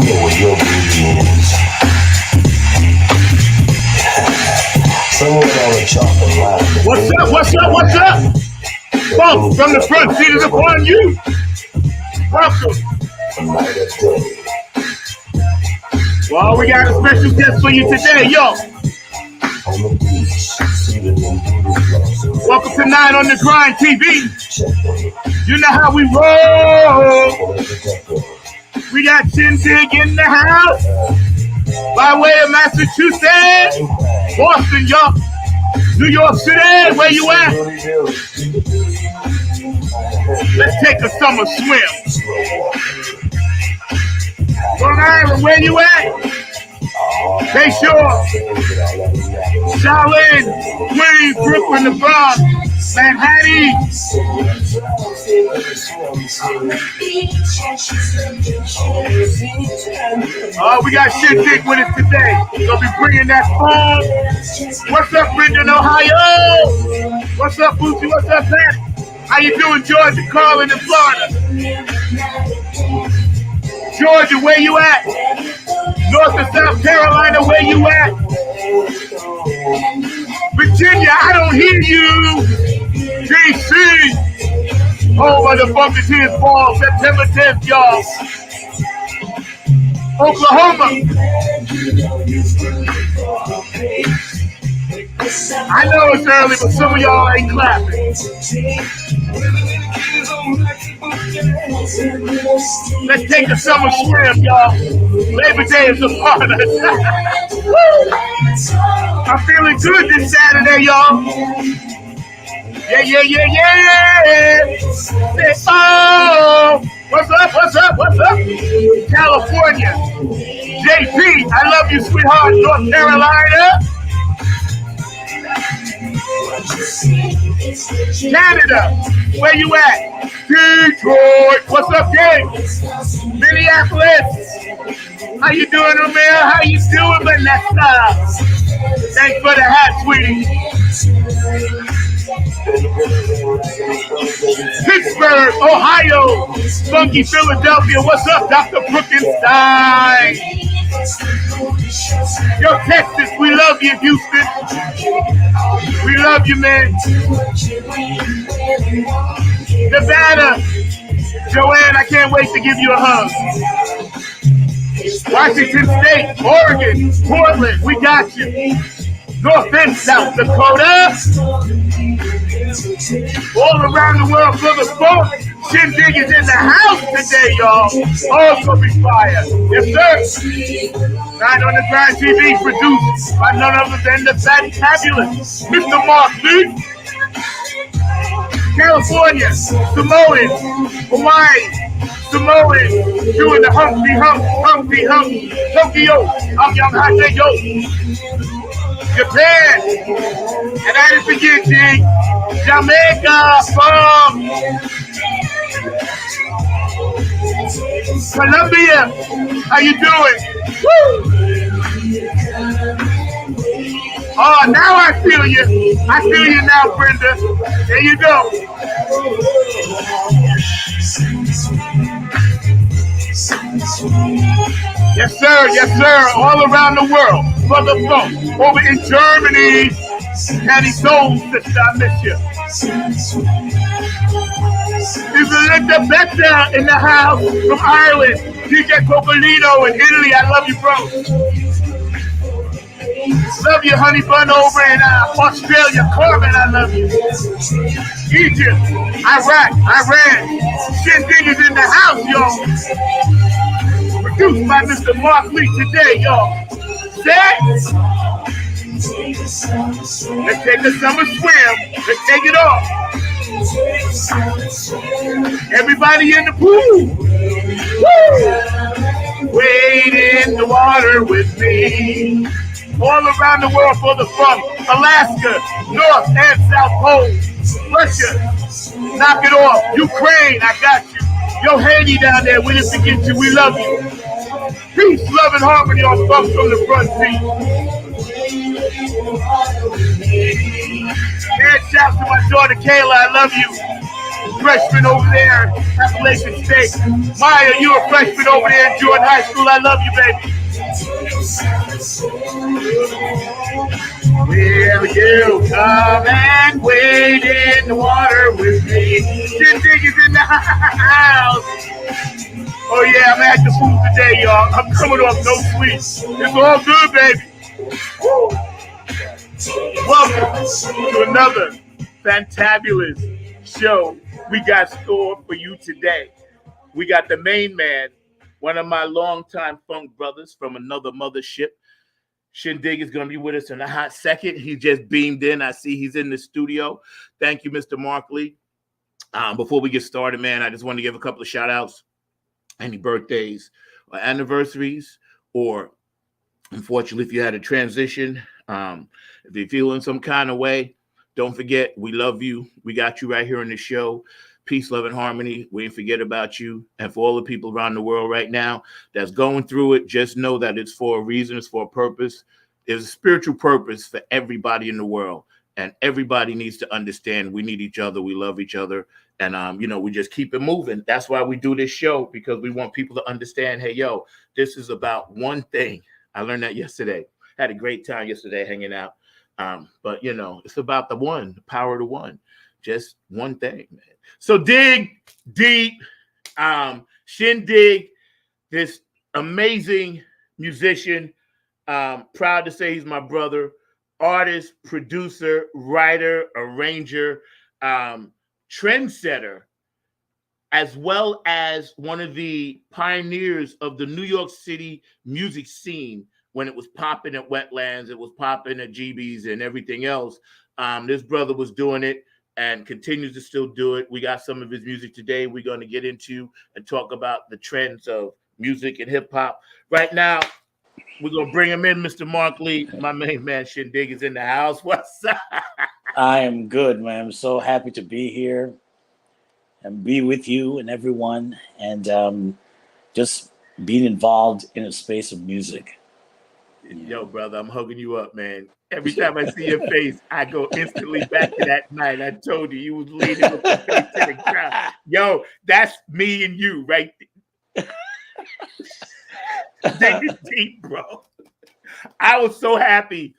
know what your beauty is. Someone on a chocolate line. What's up? What's up? What's up? Folks, from the front seat is upon you. Welcome. Well, we got a special guest for you today, yo. Welcome to Night on the Grind TV. You know how we roll. We got Shynn Digg in the house. By way of Massachusetts, Boston, y'all. New York City, where you at? Let's take a summer swim. Long Island, where you at? Bay Shore, Shaolin, Queens, Brooklyn, the Bronx, Manhattan. We got Shynn Digg with us today. Gonna be bringing that phone. What's up, Brendan, Ohio? What's up, Boosie? What's up, Pat? How you doing, Georgia, Carlin, in Florida? Georgia, where you at? North and South Carolina, where you at? Virginia, I don't hear you. DC, home of the Buccaneers ball, September 10th, y'all. Oklahoma. I know it's early, but some of y'all ain't clapping. Let's take a summer swim, y'all. Labor Day is upon us. I'm feeling good this Saturday, y'all. Yeah. Oh, what's up? California. JP, I love you, sweetheart. North Carolina. Canada, where you at? Detroit, what's up, gang? Minneapolis, how you doing, Romeo? How you doing, Vanessa? Thanks for the hat, sweetie. Pittsburgh, Ohio, funky Philadelphia, what's up, Dr. Brookenstein? Yo, Texas, we love you, Houston. We love you, man. Nevada, Joanne, I can't wait to give you a hug. Washington State, Oregon, Portland, we got you. North and South Dakota. All around the world for the phone. Shynn Digg is in the house today, y'all. Oh, it's gonna be fire. Yes, sir. Night on the Grind TV, produced by none other than the Fabulous Mr. Mark Lee. California, Samoan, Hawaii, Samoan, doing the Humpty Hump, Tokyo, Japan, and I didn't forget, G, Jamaica, from Colombia. How you doing? Woo! Oh, now I feel you. I feel you now, Brenda. There you go. Yes, sir. All around the world. For the phone. Over in Germany. Patty Soul, sister, I miss you. Isabella Becca in the house from Ireland. DJ Cocolino in Italy. I love you, bro. Love you, honey bun, over in Australia. Corbin, I love you. Egypt, Iraq, Iran. Shynn Digg is in the house, y'all. Produced by Mr. Mark Lee today, y'all. Set. Let's take a summer swim. Let's take it off. Everybody in the pool. Woo! Wade in the water with me. All around the world for the fun. Alaska, North and South Pole. Russia, knock it off. Ukraine, I got you. Yo, Haiti down there, we didn't forget you. We love you. Peace, love, and harmony on Bumps from the Front Seat. And shouts to my daughter Kayla, I love you. freshman over there, Appalachian State. Maya, you a freshman over there in Jordan High School. I love you, baby. Will you come and wade in the water with me? Shynn Digg is in the house. Oh yeah, I'm at the food today, y'all. I'm coming off no sleep. It's all good, baby. Woo. Welcome to another fantabulous show we got stored for you today. We got the main man, one of my longtime funk brothers from another mothership. Shynn Digg is going to be with us in a hot second. He just beamed in. I see he's in the studio. Thank you, Mr. Markley. Before we get started, man, I just want to give a couple of shout outs. Any birthdays or anniversaries, or unfortunately, if you had a transition, if you're feeling some kind of way, don't forget, we love you. We got you right here on the show. Peace, love, and harmony. We ain't forget about you. And for all the people around the world right now that's going through it, just know that it's for a reason. It's for a purpose. There's a spiritual purpose for everybody in the world. And everybody needs to understand we need each other. We love each other. And, we just keep it moving. That's why we do this show, because we want people to understand, hey, yo, this is about one thing. I learned that yesterday. Had a great time yesterday hanging out. But, it's about the one, the power of the one. Just one thing, man. So Digg, Deep, Shynn Digg, this amazing musician. Proud to say he's my brother. Artist, producer, writer, arranger, trendsetter, as well as one of the pioneers of the New York City music scene when it was popping at Wetlands, it was popping at GB's and everything else. This brother was doing it and continues to still do it. We got some of his music today we're going to get into and talk about the trends of music and hip hop. Right now, we're going to bring him in, Mr. Markley. My main man, Shynn Digg, is in the house. What's up? I am good, man. I'm so happy to be here and be with you and everyone, and just being involved in a space of music. Yo, brother, I'm hugging you up, man. Every time I see your face, I go instantly back to that night. I told you was leading with the face to the crowd. Yo, that's me and you, right? Dig is deep, bro. I was so happy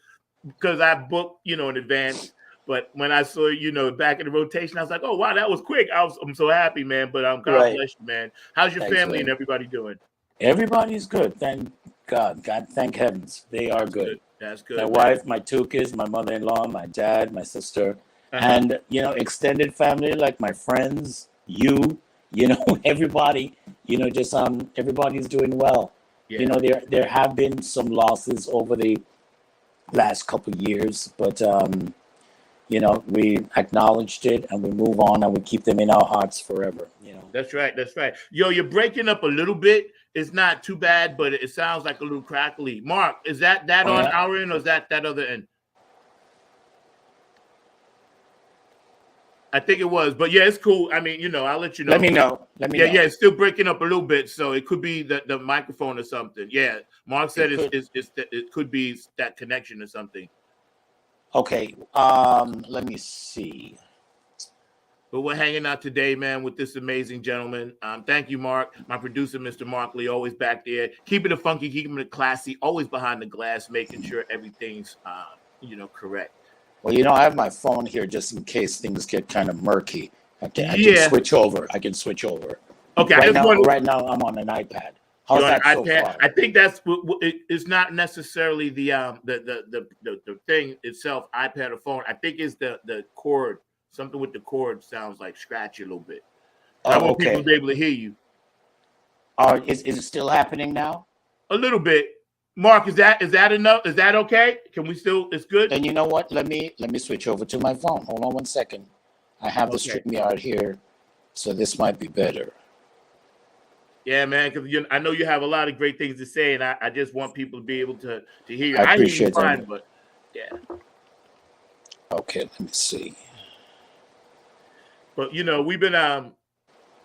because I booked, in advance. But when I saw, back in the rotation, I was like, oh, wow, that was quick. I'm so happy, man. But God bless you, man. How's your family and everybody doing? Everybody's good. Thank God. Thank heavens. They are good. That's good. My wife, my two kids, my mother-in-law, my dad, my sister, and, extended family, like my friends, everybody, everybody's doing well. Yeah. There have been some losses over the last couple of years, but, we acknowledged it and we move on and we keep them in our hearts forever. That's right. Yo, you're breaking up a little bit. It's not too bad, but it sounds like a little crackly. Mark, is that on our end or is that other end? I think it was, but yeah, it's cool. I mean, I'll let you know. Let me know. Yeah, it's still breaking up a little bit, so it could be the microphone or something. Yeah, Mark said it could be that connection or something. Okay, let me see. But we're hanging out today, man, with this amazing gentleman. Thank you, Mark. My producer, Mr. Markley, always back there. Keeping it funky, keeping it classy, always behind the glass, making sure everything's, correct. Well, I have my phone here just in case things get kind of murky. I can switch over. Okay. Right now, I'm on an iPad. How's that so far? I think it's not necessarily the thing itself, iPad or phone. I think it's the cord. Something with the cord sounds like scratchy a little bit. I want people to be able to hear you. Is it still happening now? A little bit. Mark, is that enough? Is that okay? Can we still? It's good. And you know what? Let me switch over to my phone. Hold on one second. I have the StreamYard here, so this might be better. Yeah, man, because I know you have a lot of great things to say, and I just want people to be able to hear you. I appreciate hear you fine, but yeah. Okay, let me see. But we've been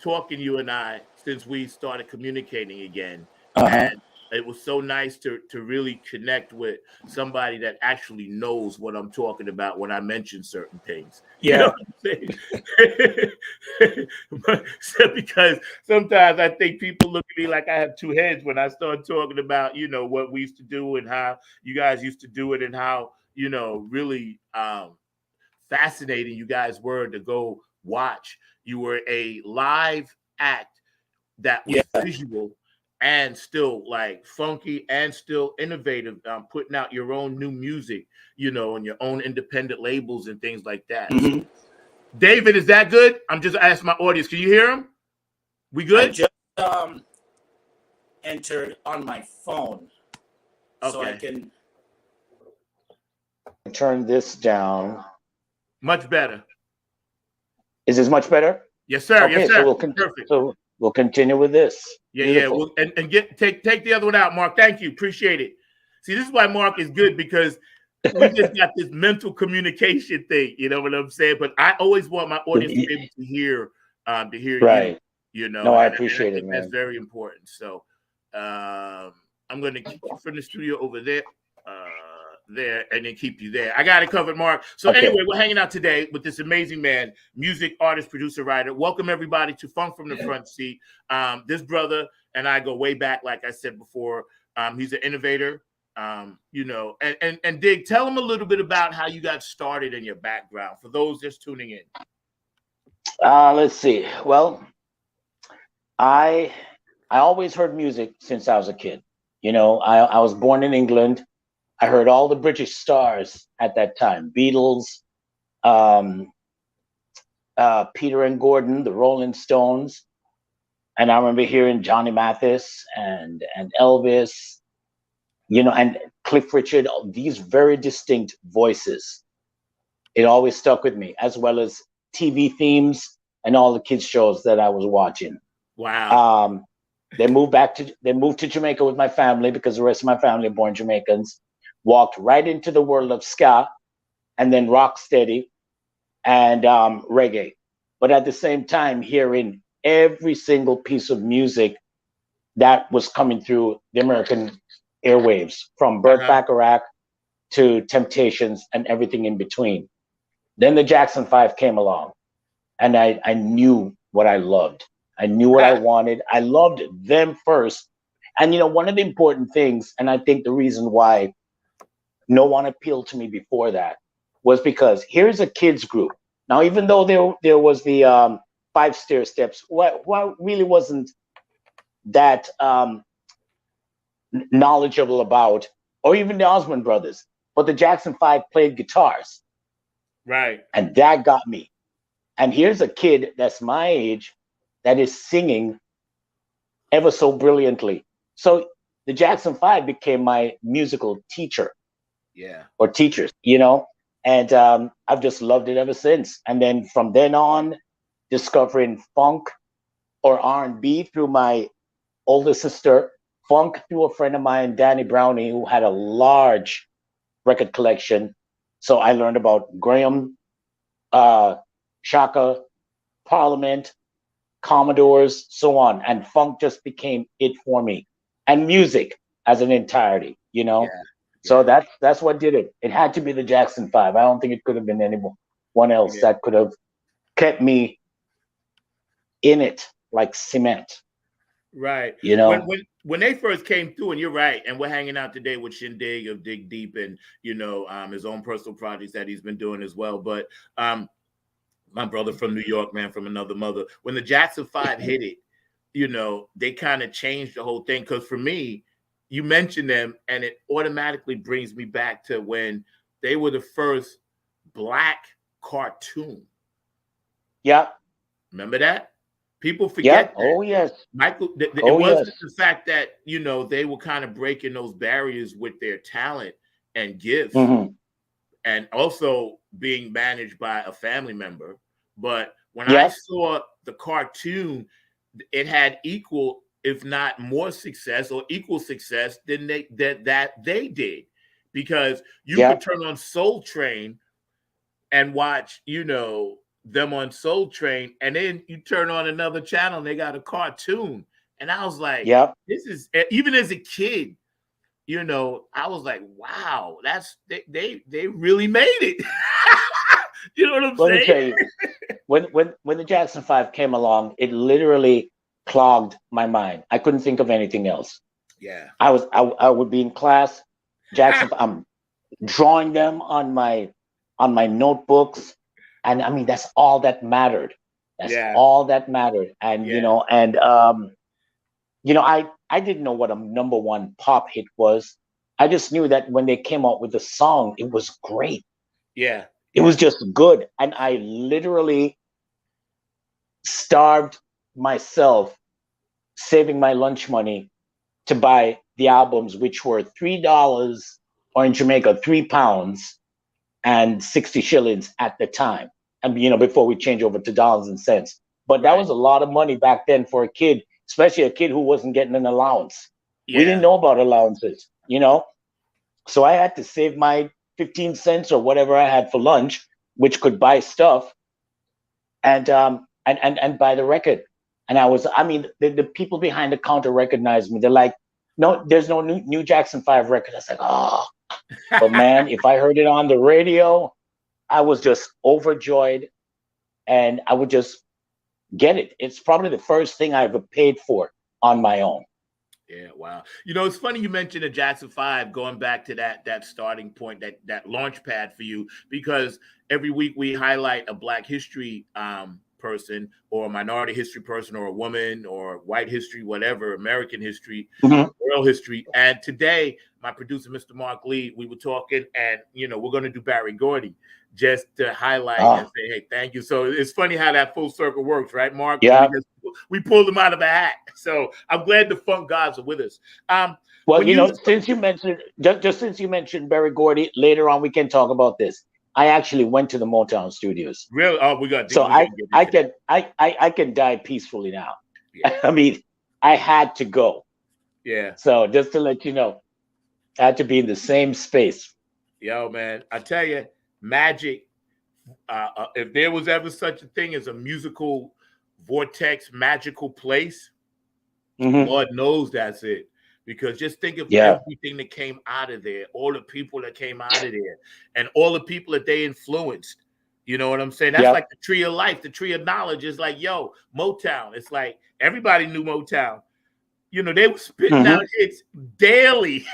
talking, you and I, since we started communicating again. And it was so nice to really connect with somebody that actually knows what I'm talking about when I mention certain things. You know Yeah. what I'm saying? Because sometimes I think people look at me like I have two heads when I start talking about, what we used to do and how you guys used to do it and how, really fascinating you guys were to go watch. You were a live act that was Yeah. visual and still like funky and still innovative, putting out your own new music, and your own independent labels and things like that. So, Mhm. David, is that good? I'm just asking my audience. Can you hear him? We I good? just entered on my phone, so I Okay. can. Turn this down. Much better. Is this much better? Yes, sir. Yes, Okay, so sir. we'll Perfect. continue with this. Yeah, Beautiful. Well, and take the other one out, Mark. Thank you. Appreciate it. See, this is why Mark is good, because we just got this mental communication thing. You know what I'm saying? But I always want my audience to be able to hear Right. you. No, I And I appreciate it, think that's man. very important. So I'm going to kick you from the studio over there. There, and then keep you there. I got it covered, Mark. So Okay. anyway, we're hanging out today with this amazing man, music artist, producer, writer. Welcome everybody to Funk from the Front Seat. This brother and I go way back, like I said before. He's an innovator. And Dig, tell him a little bit about how you got started in your background for those just tuning in. Let's see. Well, I always heard music since I was a kid. I was born in England. I heard all the British stars at that time: Beatles, Peter and Gordon, the Rolling Stones, and I remember hearing Johnny Mathis and Elvis, and Cliff Richard. These very distinct voices. It always stuck with me, as well as TV themes and all the kids shows that I was watching. Wow. They moved to Jamaica with my family, because the rest of my family are born Jamaicans. Walked right into the world of ska, and then rock steady and reggae. But at the same time, hearing every single piece of music that was coming through the American airwaves, from Burt Bacharach to Temptations and everything in between. Then the Jackson 5 came along, and I knew what I loved. I knew what I wanted. I loved them first. And, one of the important things, and I think the reason why no one appealed to me before that, was because here's a kids group. Now, even though there was the 5 stair steps, what really wasn't that knowledgeable about, or even the Osmond brothers, but the Jackson 5 played guitars. Right. And that got me. And here's a kid that's my age that is singing ever so brilliantly. So the Jackson 5 became my musical teacher. Yeah. Or teachers, and I've just loved it ever since. And then from then on, discovering funk or R&B through my older sister, funk through a friend of mine, Danny Brownie, who had a large record collection. So I learned about Graham, Shaka, Parliament, Commodores, so on. And funk just became it for me. And music as an entirety, Yeah. So that's what did it. It had to be the Jackson 5. I don't think it could have been anyone else that could have kept me in it like cement. Right. When they first came through, and you're right, and we're hanging out today with Shynn Digg of Dig Deep, and his own personal projects that he's been doing as well. But my brother from New York, man, from another mother. When the Jackson 5 hit it, they kind of changed the whole thing. Because for me, you mentioned them, and it automatically brings me back to when they were the first Black cartoon. Yeah. Remember that? People forget that. Oh, yes. Michael, it wasn't the fact that, they were kind of breaking those barriers with their talent and gifts, and also being managed by a family member. But when I saw the cartoon, it had equal, if not more success or equal success than they did, because you could turn on Soul Train and watch, them on Soul Train, and then you turn on another channel and they got a cartoon, And I was like, Yep. this is, even as a kid, you know, I was like, wow, that's they really made it. You know what I'm Let me tell saying? you, when the Jackson 5 came along, it literally clogged my mind. I couldn't think of anything else. Yeah. I would be in class, Jackson. I'm drawing them on my notebooks, and I mean that's all that mattered. That's Yeah. all that mattered. And Yeah. I didn't know what a number one pop hit was. I just knew that when they came out with the song, it was great. Yeah. It was just good, and I literally starved myself saving my lunch money to buy the albums, which were $3, or in Jamaica, £3 and 60 shillings at the time. And before we change over to dollars and cents. But that was a lot of money back then for a kid, especially a kid who wasn't getting an allowance. Yeah. We didn't know about allowances, So I had to save my 15 cents or whatever I had for lunch, which could buy stuff, and buy the record. And the people behind the counter recognized me. They're like, no, there's no new Jackson 5 record. I was like, oh, but man, if I heard it on the radio, I was just overjoyed, and I would just get it. It's probably the first thing I ever paid for on my own. Yeah, wow. It's funny you mentioned the Jackson 5, going back to that starting point, that launch pad for you, because every week we highlight a Black history person, or a minority history person, or a woman, or white history, whatever, American history, world history. And today, my producer, Mr. Mark Lee, we were talking, and we're going to do Barry Gordy, just to highlight and say, hey, thank you. So it's funny how that full circle works, right, Mark? Yeah. We pulled them out of a hat. So I'm glad the funk gods are with us. Since you mentioned, just since you mentioned Barry Gordy, later on we can talk about this. I actually went to the Motown studios. Really? Oh, we got. So I can die peacefully now. Yeah. I mean, I had to go. Yeah. So just to let you know, I had to be in the same space. Yo, man, I tell you, magic. If there was ever such a thing as a musical vortex, magical place, Lord knows that's it. Because just think of everything that came out of there, all the people that came out of there, and all the people that they influenced. You know what I'm saying? That's like the tree of life, the tree of knowledge. Is like, yo, Motown. It's like everybody knew Motown. They were spitting out hits daily.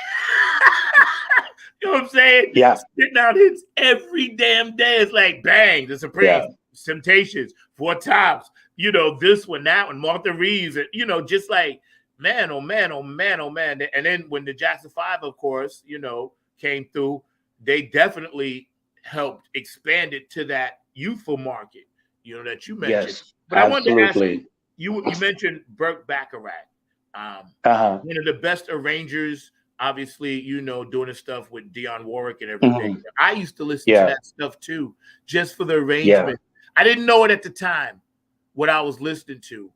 You know what I'm saying? Yeah. Spitting out hits every damn day. It's like, bang, the Supremes, Temptations, Four Tops, this one, that one, Martha Reeves, and, just like, man, oh, man, oh, man, oh, man. And then when the Jackson 5, of course, came through, they definitely helped expand it to that youthful market, that you mentioned. Yes, but absolutely. I wanted to ask you mentioned Burt Bacharach, one of the best arrangers, obviously, doing his stuff with Dionne Warwick and everything. I used to listen to that stuff too, just for the arrangement. I didn't know it at the time, what I was listening to,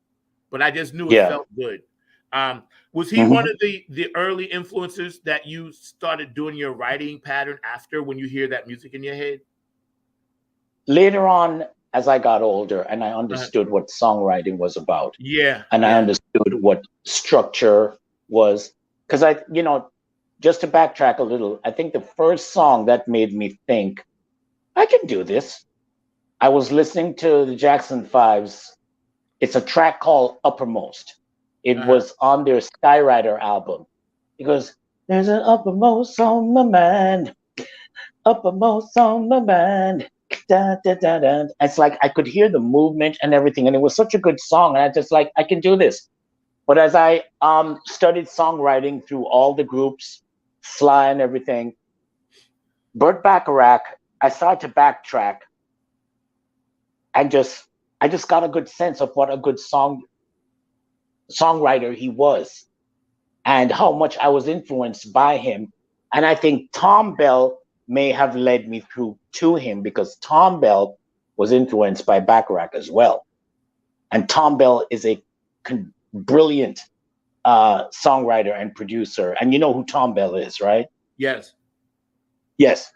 but I just knew it felt good. Was he one of the early influences that you started doing your writing pattern after, when you hear that music in your head? Later on, as I got older and I understood what songwriting was about. And I understood what structure was. Because just to backtrack a little, I think the first song that made me think, I can do this. I was listening to the Jackson 5's. It's a track called Uppermost. It was on their Skyrider album. It goes, there's an uppermost on my mind, uppermost on my mind. Da, da, da, da. It's like I could hear the movement and everything. And it was such a good song. And I just like, I can do this. But as I studied songwriting through all the groups, Sly and everything, Burt Bacharach, I started to backtrack and I just got a good sense of what a good songwriter he was and how much I was influenced by him. And I think Tom Bell may have led me through to him, because Tom Bell was influenced by Bacharach as well. And Tom Bell is a brilliant songwriter and producer. And you know who Tom Bell is, right? Yes. Yes.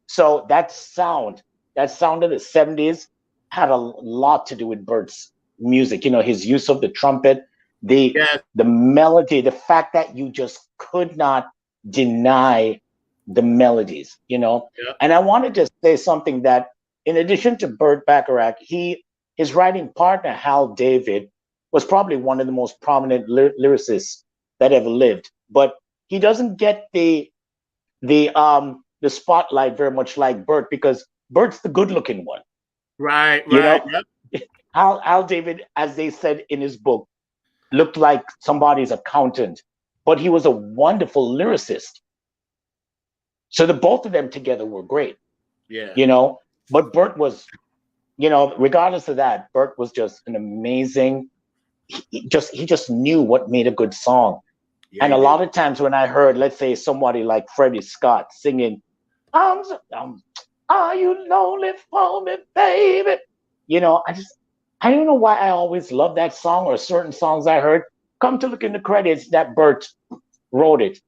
So that sound of the 70s had a lot to do with Burt's music. His use of the trumpet, The Yes. the melody, the fact that you just could not deny the melodies, you know. Yeah. And I wanted to say something that, in addition to Burt Bacharach, his writing partner Hal David was probably one of the most prominent lyricists that ever lived. But he doesn't get the spotlight very much like Burt, because Burt's the good-looking one. Right. You Right. know, Yep. Al David, as they said in his book, looked like somebody's accountant, but he was a wonderful lyricist. So the both of them together were great, Yeah. you know. But Burt was, you know, regardless of that, Burt was just an amazing. He just knew what made a good song. Yeah, And he a did. lot of times when I heard, let's say, somebody like Freddie Scott singing, "Are you lonely for me, baby?" You know, I don't know why I always loved that song, or certain songs I heard. Come to look in the credits, that Burt wrote it.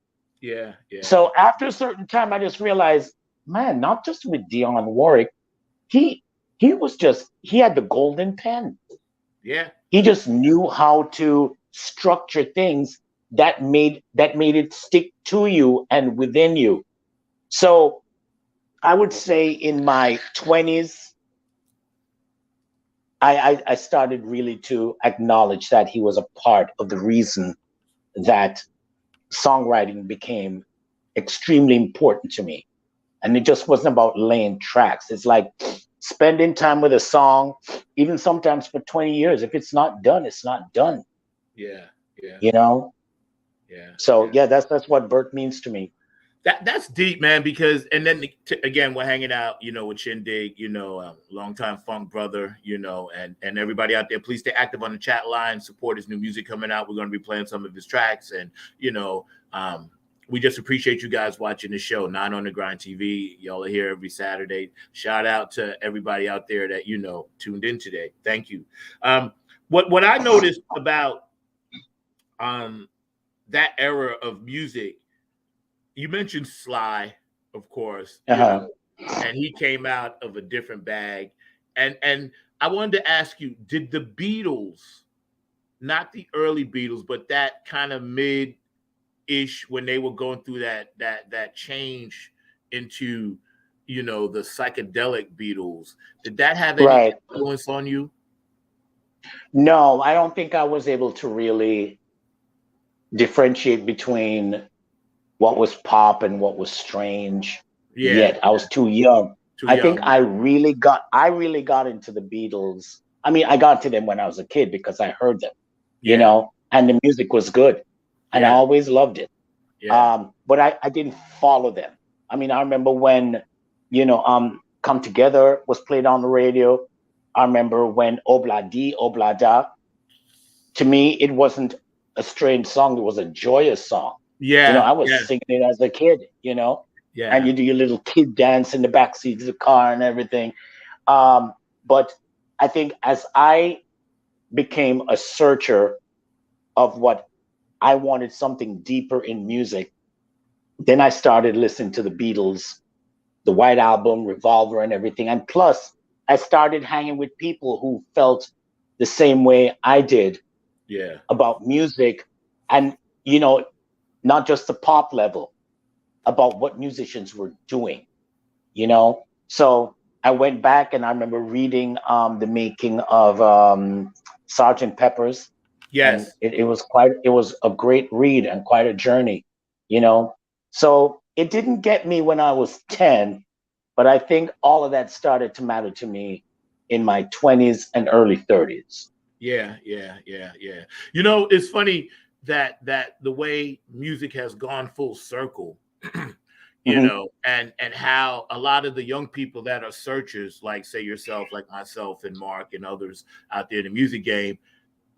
Yeah. Yeah. So after a certain time, I just realized, man, not just with Dionne Warwick, he he had the golden pen. Yeah. He just knew how to structure things that made it stick to you and within you. So I would say in my 20s, I started really to acknowledge that he was a part of the reason that songwriting became extremely important to me. And it just wasn't about laying tracks. It's like spending time with a song, even sometimes for 20 years. If it's not done, it's not done. Yeah. Yeah. You know? Yeah. So yeah, that's what Burt means to me. That's deep, man. Because and then again, we're hanging out, you know, with Shynn Digg, you know, longtime funk brother, you know, and everybody out there, please stay active on the chat line, support his new music coming out. We're going to be playing some of his tracks, and you know, we just appreciate you guys watching the show. 9 on the Grind TV, y'all are here every Saturday. Shout out to everybody out there that, you know, tuned in today. Thank you. What I noticed about that era of music. You mentioned Sly, of course, you know, and he came out of a different bag. And I wanted to ask you, did the Beatles, not the early Beatles, but that kind of mid-ish, when they were going through that change into, you know, the psychedelic Beatles, did that have any influence on you? No, I don't think I was able to really differentiate between what was pop and what was strange yet. I was too young. I think I really got into the Beatles. I mean, I got to them when I was a kid because I heard them, you know, and the music was good, and I always loved it. But I didn't follow them. I mean, I remember when, you know, Come Together was played on the radio. I remember when Obla Di, Obla Da. To me, it wasn't a strange song. It was a joyous song. Yeah. You know, I was singing it as a kid, you know, and you do your little kid dance in the backseat of the car and everything. But I think as I became a searcher of what I wanted, something deeper in music, then I started listening to the Beatles, the White Album, Revolver, and everything. And plus, I started hanging with people who felt the same way I did about music. And, you know, not just the pop level, about what musicians were doing, you know? So I went back and I remember reading the making of Sgt. Pepper's. And it was a great read and quite a journey, you know? So it didn't get me when I was 10, but I think all of that started to matter to me in my 20s and early 30s. Yeah. You know, it's funny that the way music has gone full circle, you know, and how a lot of the young people that are searchers, like say yourself, like myself and Mark and others out there in the music game,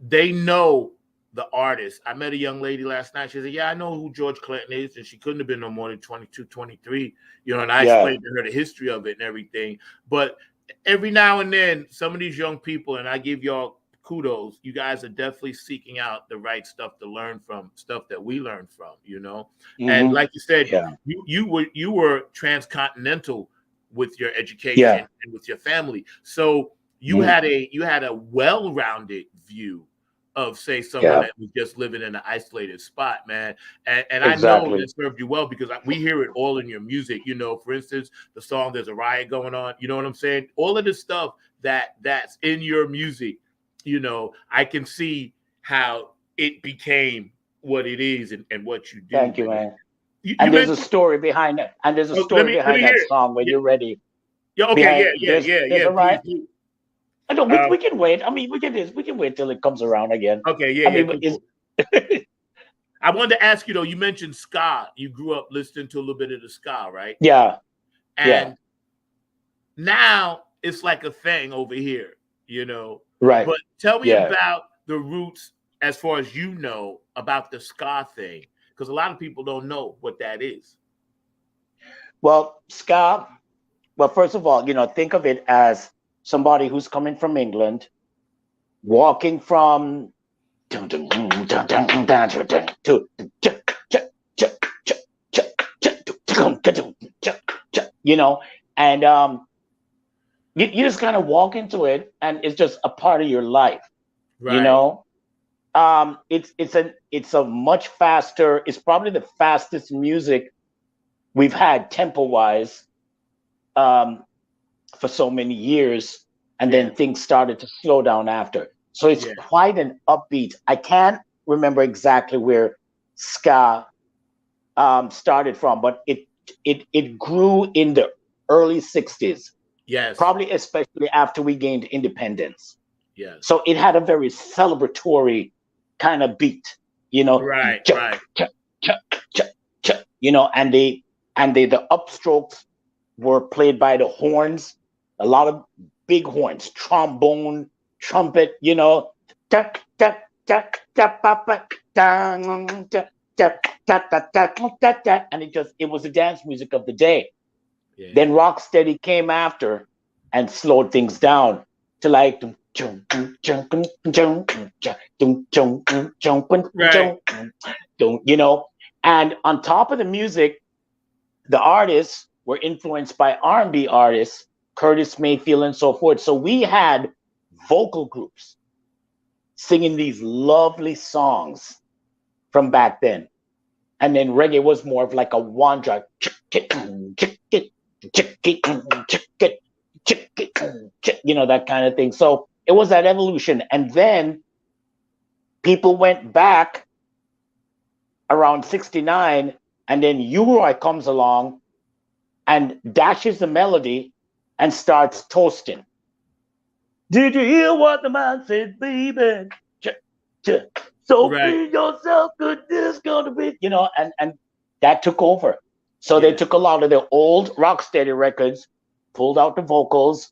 they know the artist. I met a young lady last night. She said, yeah, I know who George Clinton is. And she couldn't have been no more than 22, 23, you know, and I explained to her the history of it and everything. But every now and then, some of these young people, and I give y'all kudos, you guys are definitely seeking out the right stuff to learn from, stuff that we learned from, you know. And like you said, you were transcontinental with your education and with your family. So you had a well-rounded view of say someone Yeah. that was just living in an isolated spot, man. And I know Exactly. that served you well because we hear it all in your music. You know, for instance, the song "There's a Riot Going On." You know what I'm saying? All of the stuff that's in your music. You know, I can see how it became what it is and what you do, Thank you, man. man. You And there's a mentioned. story behind it. And there's a Oh, story let me behind hear that it. song when Yeah, you're ready. yeah, okay, Behind yeah. there's a Please right. do. I know Um, we can wait. I mean, we can wait till it comes around again. okay, I yeah, mean, cool, it's cool. I wanted to ask you though. You mentioned ska. You grew up listening to a little bit of the ska, right? yeah, yeah, And now it's like a thing over here, you know. right, But tell me yeah. about the roots, as far as you know, about the ska thing, because a lot of people don't know what that is. Well, ska. Well, first of all, think of it as somebody who's coming from England, walking from you know, and you just kind of walk into it, and it's just a part of your life, you Right. know. It's a much faster. It's probably the fastest music we've had tempo wise for so many years, and Yeah. then things started to slow down after. So it's Yeah. quite an upbeat. I can't remember exactly where ska started from, but it grew in the early '60s, Yes. probably especially after we gained independence. Yes. So it had a very celebratory kind of beat, you know, Right. ch- Right. ch- ch- and the upstrokes were played by the horns, a lot of big horns, trombone, trumpet, and it was the dance music of the day. Yeah. Then Rocksteady came after and slowed things down to like Right. and on top of the music, the artists were influenced by R&B artists, Curtis Mayfield and so forth. So we had vocal groups singing these lovely songs from back then. And then reggae was more of like a one drop, that kind of thing. So it was that evolution. And then people went back around 69, and then U-Roy comes along and dashes the melody and starts toasting. Did you hear what the man said, baby? So Right. be yourself, good this gonna be, and that took over. So they Yeah. took a lot of the old Rocksteady records, pulled out the vocals,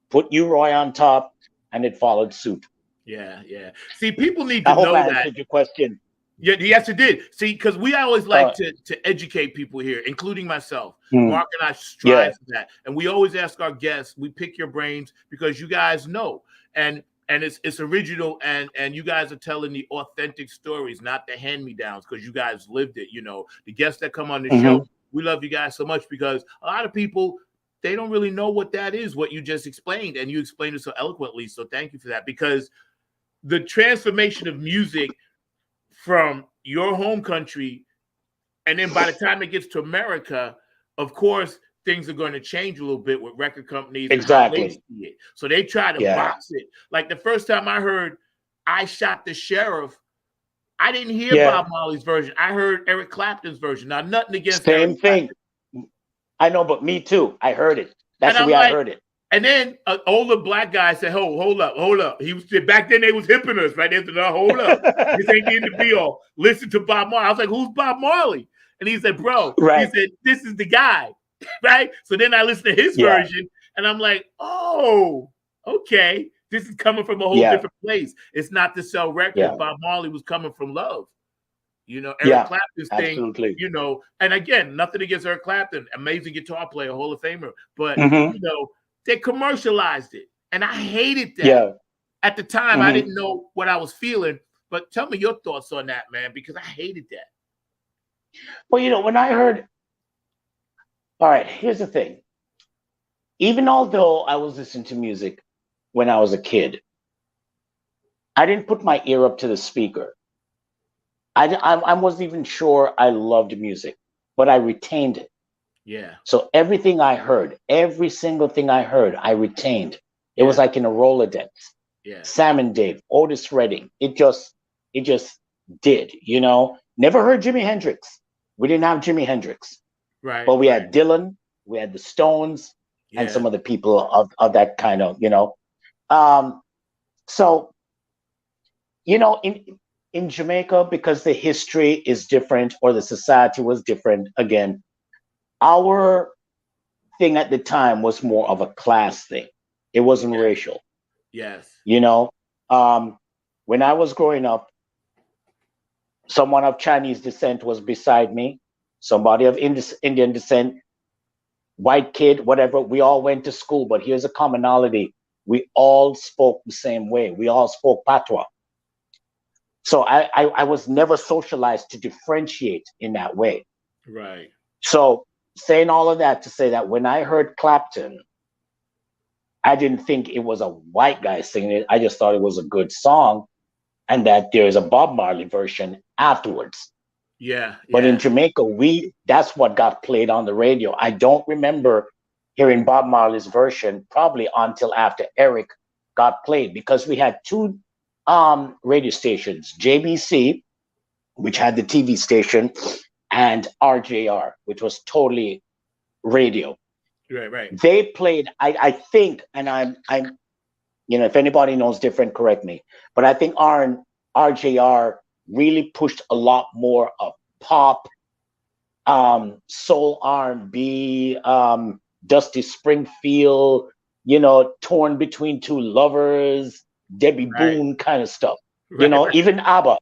put U-Roy on top, and it followed suit. Yeah. Yeah. See, people need I to hope know I that. answered your question. Yeah, yes, it did. See, because we always like Uh, to educate people here, including myself. mm, Mark and I yeah, strive for that, and we always ask our guests. We pick your brains because you guys know, and it's original, and you guys are telling the authentic stories, not the hand me downs, because you guys lived it. You know, the guests that come on the show, we love you guys so much because a lot of people, they don't really know what that is, what you just explained, and you explained it so eloquently. So thank you for that, because the transformation of music from your home country, and then by the time it gets to America, of course, things are going to change a little bit with record companies and how they exactly. see it. So they try to Yeah, box it. Like the first time I heard "I Shot the Sheriff," I didn't hear yeah, Bob Marley's version. I heard Eric Clapton's version. Now, nothing against Eric same thing. Clapton. I know, but me too. I heard it. And That's the I'm way I like, heard it. and then an older black guy said, hold up. He was back then they was hipping us, right? They said, no, hold up. This ain't the end of be all. Listen to Bob Marley. I was like, who's Bob Marley? And he said, bro, he Right. said, this is the guy, right? So then I listened to his Yeah, version, and I'm like, oh, okay. This is coming from a whole yeah, different place. It's not to sell records. yeah, Bob Marley was coming from love. You know, Eric yeah, Clapton's thing, absolutely. and again, nothing against Eric Clapton, amazing guitar player, Hall of Famer, but, Hmm. they commercialized it. And I hated that. Yeah. At the time, I Hmm. didn't know what I was feeling, but tell me your thoughts on that, man, because I hated that. Well, when I heard, all right, here's the thing. Even although I was listening to music when I was a kid, I didn't put my ear up to the speaker. I wasn't even sure I loved music, but I retained it. Yeah. So everything I heard, every single thing I heard, I retained. It was like in a Rolodex. Yeah. Sam and Dave, Otis Redding. It just did, you know. Never heard Jimi Hendrix. We didn't have Jimi Hendrix. Right. But we had Dylan, we had the Stones, and some of the people of that kind of, you know. So, you know, in Jamaica, because the history is different or the society was different, again, our thing at the time was more of a class thing. It wasn't racial. Yes. You know, when I was growing up, someone of Chinese descent was beside me, somebody of Indian descent, white kid, whatever. We all went to school, but here's a commonality. We all spoke the same way. We all spoke patois. So I was never socialized to differentiate in that way. Right. So saying all of that to say that when I heard Clapton, I didn't think it was a white guy singing it. I just thought it was a good song, and that there's a Bob Marley version afterwards. Yeah. But in Jamaica, that's what got played on the radio. I don't remember hearing Bob Marley's version probably until after Eric got played, because we had two radio stations, JBC, which had the TV station, and RJR, which was totally radio. Right. They played, I think, and I'm, you know, if anybody knows different, correct me, but I think RJR really pushed a lot more of pop, soul, R&B, Dusty Springfield, you know, Torn Between Two Lovers, Debbie Boone kind of stuff. You know, even ABBA.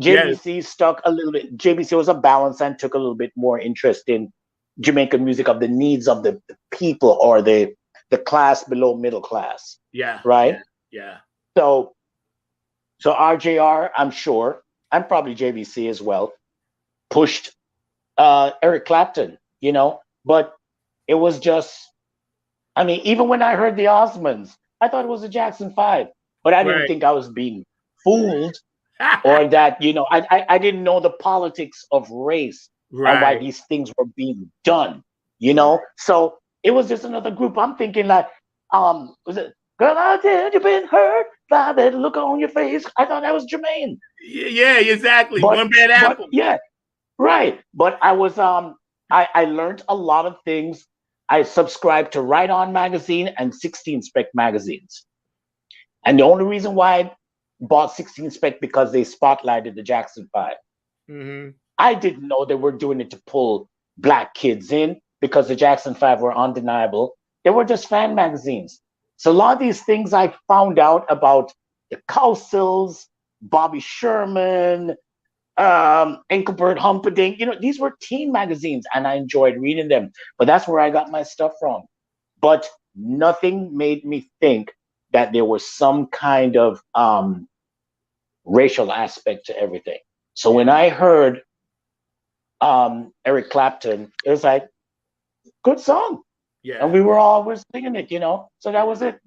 JBC stuck a little bit. JBC was a balance and took a little bit more interest in Jamaican music of the needs of the people, or the class below middle class. Yeah. Right? Yeah. So RJR, I'm sure, and probably JBC as well, pushed Eric Clapton, you know, but it was just, I mean, even when I heard the Osmonds, I thought it was the Jackson 5, but I didn't think I was being fooled, or that, you know, I didn't know the politics of race and why these things were being done, you know? So it was just another group. I'm thinking like, was it, girl, I tell you been hurt by that look on your face? I thought that was Jermaine. Yeah, exactly. But, One bad apple. Yeah, right. But I was, I learned a lot of things. I subscribed to Right On magazine and 16 Spec magazines. And the only reason why I bought 16 Spec, because they spotlighted the Jackson 5. Mm-hmm. I didn't know they were doing it to pull black kids in, because the Jackson 5 were undeniable. They were just fan magazines. So a lot of these things I found out about the Cowsills, Bobby Sherman, Engelbert Humperdinck, you know, these were teen magazines, and I enjoyed reading them. But that's where I got my stuff from. But nothing made me think that there was some kind of racial aspect to everything. So when I heard Eric Clapton, it was like, good song. Yeah. And we were always singing it, you know. So that was it.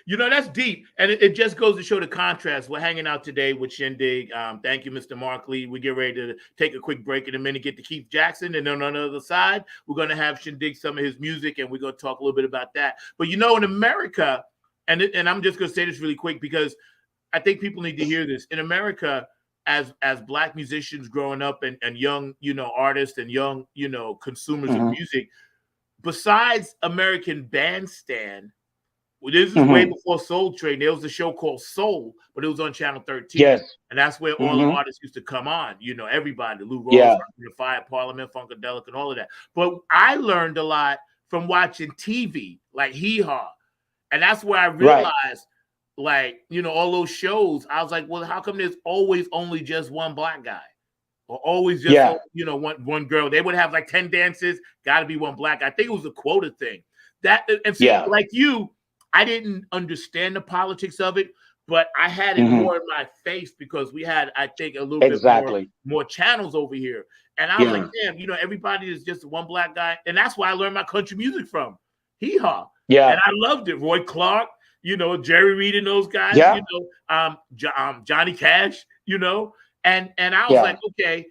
You know, that's deep. And it just goes to show the contrast. We're hanging out today with Shynn Digg. Thank you, Mr. Markley. We get ready to take a quick break in a minute, get to Keith Jackson. And then on the other side, we're going to have Shynn Digg some of his music, and we're going to talk a little bit about that. But, you know, in America, and I'm just going to say this really quick, because I think people need to hear this. In America, as black musicians growing up, and young, you know, artists and young, you know, consumers of music, besides American Bandstand, this is way before Soul Train. There was a show called Soul, but it was on Channel 13. Yes. And that's where all the artists used to come on. You know, everybody, Lou Rawls, The Fire, Parliament, Funkadelic, and all of that. But I learned a lot from watching TV, like Hee Haw. And that's where I realized, like, you know, all those shows, I was like, well, how come there's always only just one black guy? Or always just, you know, one girl? They would have like 10 dances, got to be one black. I think it was a quota thing. That, and see, like you, I didn't understand the politics of it, but I had it more in my face, because we had, I think, a little bit more channels over here. And I was like, damn, you know, everybody is just one black guy. And that's why I learned my country music from Hee Haw. Yeah. And I loved it. Roy Clark, you know, Jerry Reed and those guys, Yeah. you know, Johnny Cash, you know, and I was Yeah. like, okay,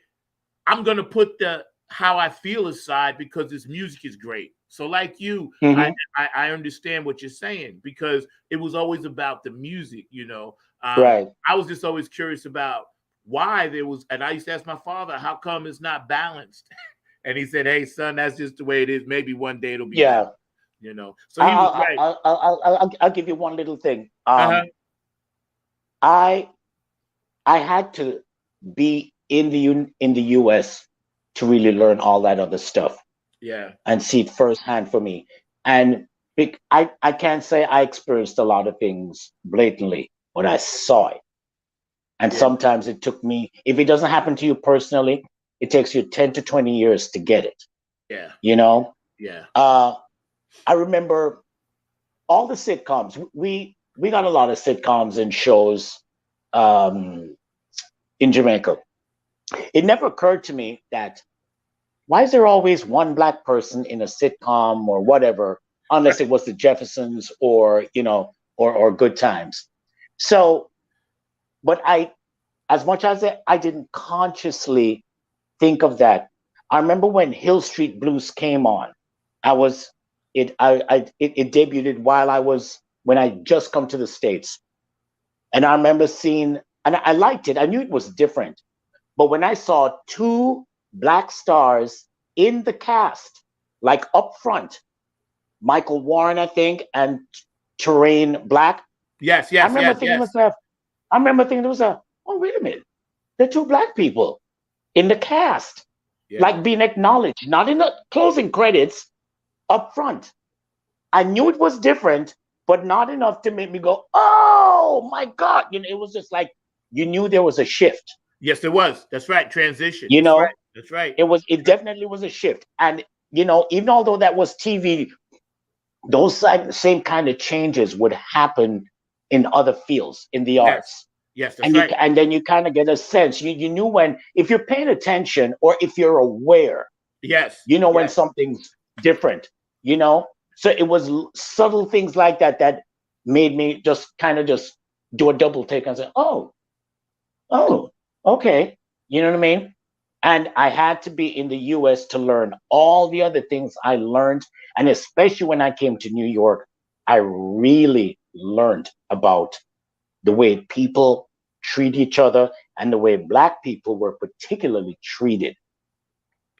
I'm gonna put the how I feel aside because this music is great. So like you, Mhm. I understand what you're saying because it was always about the music, you know. Right. I was just always curious about why there was, and I used to ask my father, how come it's not balanced? And he said, "Hey, son, that's just the way it is. Maybe one day it'll be Yeah. better." You know. So he was right. I'll give you one little thing. Uh-huh. I had to be in the US to really learn all that other stuff. Yeah. And see it firsthand for me. And I can't say I experienced a lot of things blatantly, but I saw it. And sometimes it took me, if it doesn't happen to you personally, it takes you 10 to 20 years to get it. Yeah. You know? Yeah. I remember all the sitcoms. We got a lot of sitcoms and shows in Jamaica. It never occurred to me that why is there always one black person in a sitcom or whatever, unless it was the Jeffersons or, you know, or Good Times. So, but as much as I didn't consciously think of that, I remember when Hill Street Blues came on. It debuted when I just come to the States. And I remember seeing, and I liked it. I knew it was different. But when I saw two black stars in the cast, like up front, Michael Warren, I think, and Terrain Black. Yes. I remember thinking to myself, oh, wait a minute. They're two black people in the cast, like being acknowledged, not in the closing credits, up front. I knew it was different, but not enough to make me go, oh my God. You know, it was just like, you knew there was a shift. Yes, there was. That's right. Transition. You know, right. That's right. It definitely was a shift. And, you know, even although that was TV, those same kind of changes would happen in other fields, in the arts. Yes, that's right. And then you kind of get a sense. You knew when, if you're paying attention or if you're aware, you know when something's different, you know? So it was subtle things like that that made me just kind of just do a double take and say, oh, okay. You know what I mean? And I had to be in the US to learn all the other things I learned. And especially when I came to New York, I really learned about the way people treat each other and the way black people were particularly treated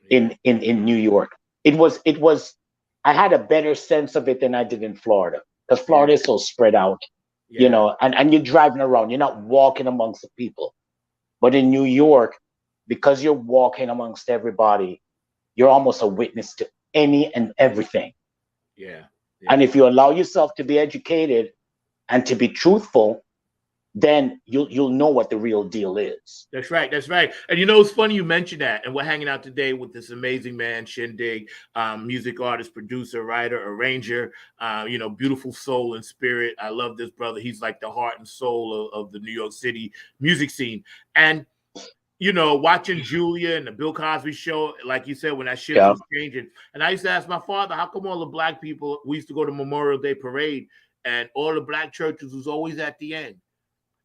in New York. It was I had a better sense of it than I did in Florida, because Florida is so spread out, you know, and you're driving around, you're not walking amongst the people. But in New York, because you're walking amongst everybody, you're almost a witness to any and everything. And if you allow yourself to be educated and to be truthful, then you'll know what the real deal is. That's right. That's right. And you know, it's funny you mentioned that. And we're hanging out today with this amazing man, Shynn Digg, music artist, producer, writer, arranger, you know, beautiful soul and spirit. I love this brother. He's like the heart and soul of the New York City music scene. And, you know, watching Julia and the Bill Cosby show, like you said, when that shit was changing. And I used to ask my father, how come all the black people, we used to go to Memorial Day parade and all the black churches was always at the end.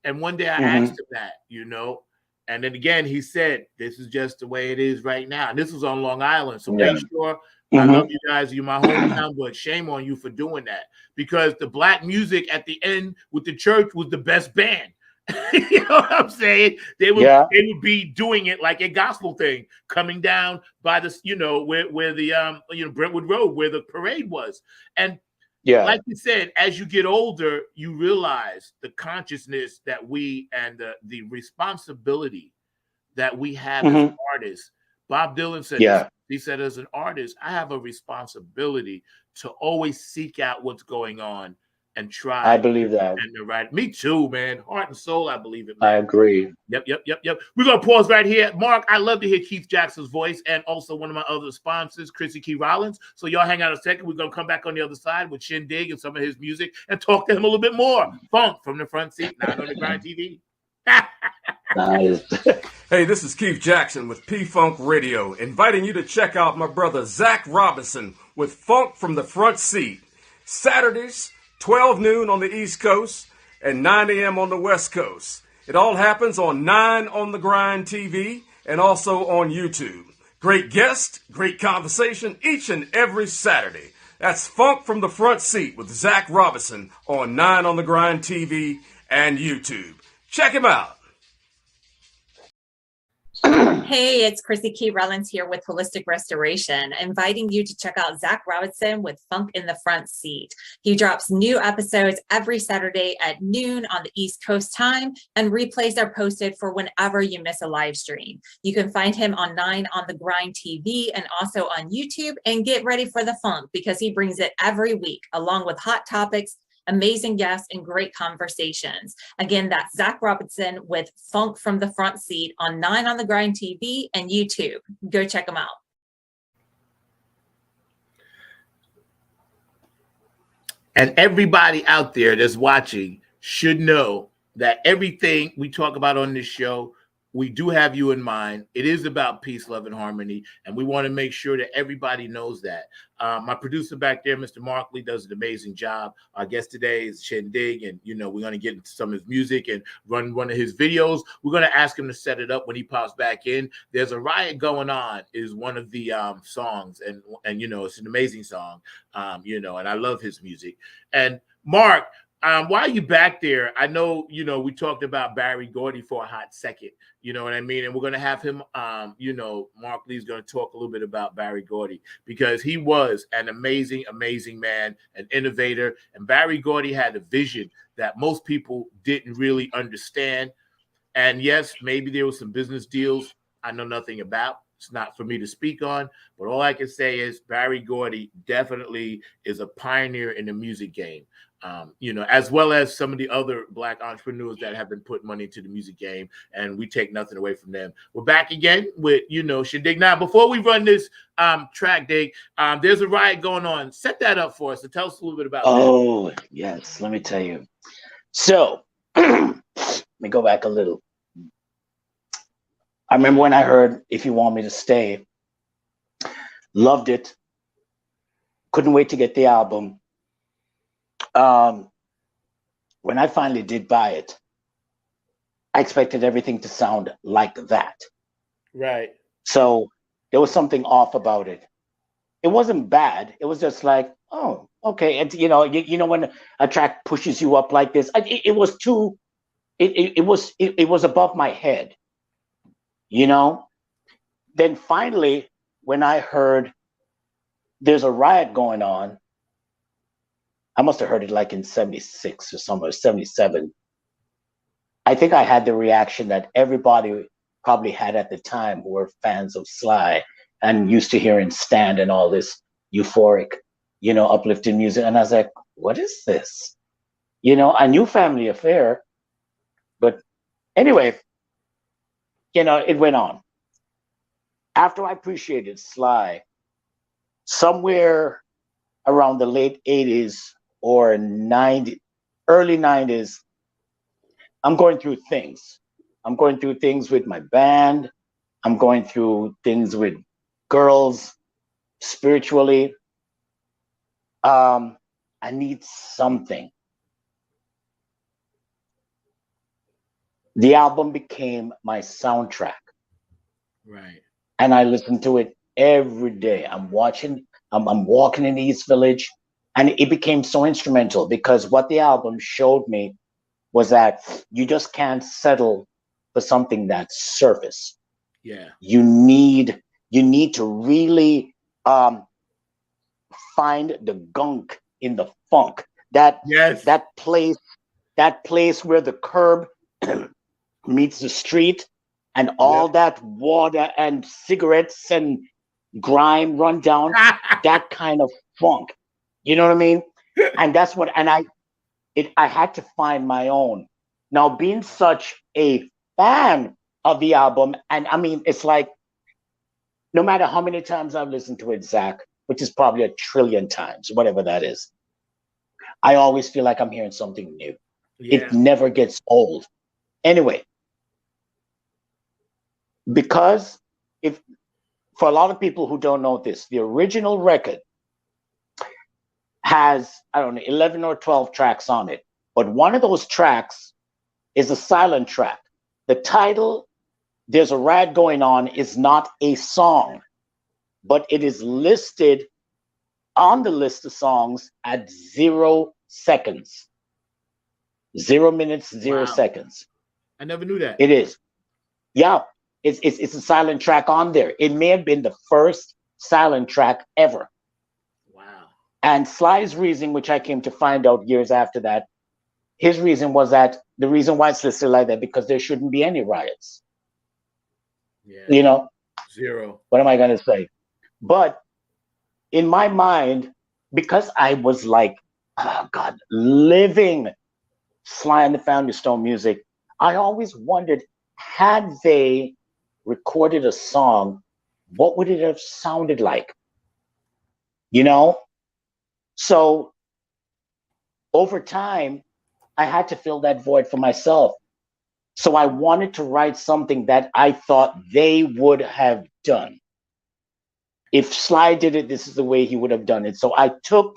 And one day I asked him that, you know, and then again, he said, this is just the way it is right now. And this was on Long Island. So make sure, I love you guys. You're my hometown, but shame on you for doing that, because the black music at the end with the church was the best band. You know what I'm saying? They would be doing it like a gospel thing, coming down by the, you know, where the Brentwood Road, where the parade was. And like you said, as you get older, you realize the consciousness that we and the responsibility that we have as artists. Bob Dylan said this. He said, as an artist, I have a responsibility to always seek out what's going on and try. I believe that. And right. Me too, man. Heart and soul, I believe it, man. I agree. Yep. We're going to pause right here. Mark, I love to hear Keith Jackson's voice and also one of my other sponsors, Chrissy Key Rollins. So y'all hang out a second. We're going to come back on the other side with Shynn Digg and some of his music and talk to him a little bit more. Funk from the front seat, not on the Grind TV. Nice. Hey, this is Keith Jackson with P-Funk Radio, inviting you to check out my brother Zach Robinson with Funk from the Front Seat. Saturdays, 12 noon on the East Coast, and 9 a.m. on the West Coast. It all happens on 9 on the Grind TV and also on YouTube. Great guests, great conversation each and every Saturday. That's Funk from the Front Seat with Zach Robinson on 9 on the Grind TV and YouTube. Check him out. Hey, it's Chrissy Key Rollins here with Holistic Restoration, inviting you to check out Zach Robinson with Funk in the Front Seat. He drops new episodes every Saturday at noon on the East Coast time, and replays are posted for whenever you miss a live stream. You can find him on 9 on the Grind TV and also on YouTube, and get ready for the funk because he brings it every week along with hot topics, amazing guests, and great conversations. Again, that's Zach Robinson with Funk from the Front Seat on 9 on the Grind TV and YouTube. Go check them out. And everybody out there that's watching should know that everything we talk about on this show, we do have you in mind. It is about peace, love, and harmony, and we want to make sure that everybody knows that. My producer back there, Mr. Markley, does an amazing job. Our guest today is Shynn Digg, and we're going to get into some of his music and run one of his videos. We're going to ask him to set it up when he pops back in. There's a Riot Going On is one of the songs, and it's an amazing song, and I love his music. And Mark, while are you back there, I know, we talked about Barry Gordy for a hot second, you know what I mean? And we're going to have him, Mark Lee's going to talk a little bit about Barry Gordy because he was an amazing, amazing man, an innovator. And Barry Gordy had a vision that most people didn't really understand. And yes, maybe there were some business deals I know nothing about. It's not for me to speak on, but all I can say is Barry Gordy definitely is a pioneer in the music game. As well as some of the other Black entrepreneurs that have been putting money into the music game, and we take nothing away from them. We're back again with, Shynn Digg. Now, before we run this track, Digg, there's a riot going on. Set that up for us. So tell us a little bit about that. Oh, yes. Let me tell you. So, let me go back a little. I remember when I heard If You Want Me to Stay, loved it, couldn't wait to get the album. When I finally did buy it, I expected everything to sound like that. Right. So there was something off about it. It wasn't bad. It was just like, oh, okay. And when a track pushes you up like this, it was too. It was above my head. Then finally, when I heard There's a Riot Going On, I must have heard it like in 76 or somewhere, 77. I think I had the reaction that everybody probably had at the time who were fans of Sly and used to hearing Stand and all this euphoric, uplifting music. And I was like, what is this? I knew Family Affair, but anyway, it went on. After I appreciated Sly, somewhere around the late 80s or early 90s, I'm going through things. I'm going through things with my band. I'm going through things with girls, spiritually. I need something. The album became my soundtrack. Right. And I listen to it every day. I'm walking in the East Village, and it became so instrumental because what the album showed me was that you just can't settle for something that's surface. Yeah. You need to really find the gunk in the funk. That place where the curb meets the street, and all that water and cigarettes and grime run down, that kind of funk. You know what I mean? And that's what, and I had to find my own. Now, being such a fan of the album, and I mean, it's like, no matter how many times I've listened to it, Zach, which is probably 1 trillion times, whatever that is, I always feel like I'm hearing something new. Yeah. It never gets old. Anyway, because for a lot of people who don't know this, the original record has, I don't know, 11 or 12 tracks on it. But one of those tracks is a silent track. The title, There's a Riot Going On, is not a song, but it is listed on the list of songs at 0 seconds. 0 minutes, 0 seconds. I never knew that. It is. Yeah, it's a silent track on there. It may have been the first silent track ever. Wow. And Sly's reason, which I came to find out years after that, his reason was that the reason why it's listed like that, because there shouldn't be any riots. Yeah. You know? 0. What am I going to say? But in my mind, because I was like, oh God, living Sly and the Family Stone music, I always wondered, had they recorded a song, what would it have sounded like? You know? So over time, I had to fill that void for myself. So I wanted to write something that I thought they would have done. If Sly did it, this is the way he would have done it. So I took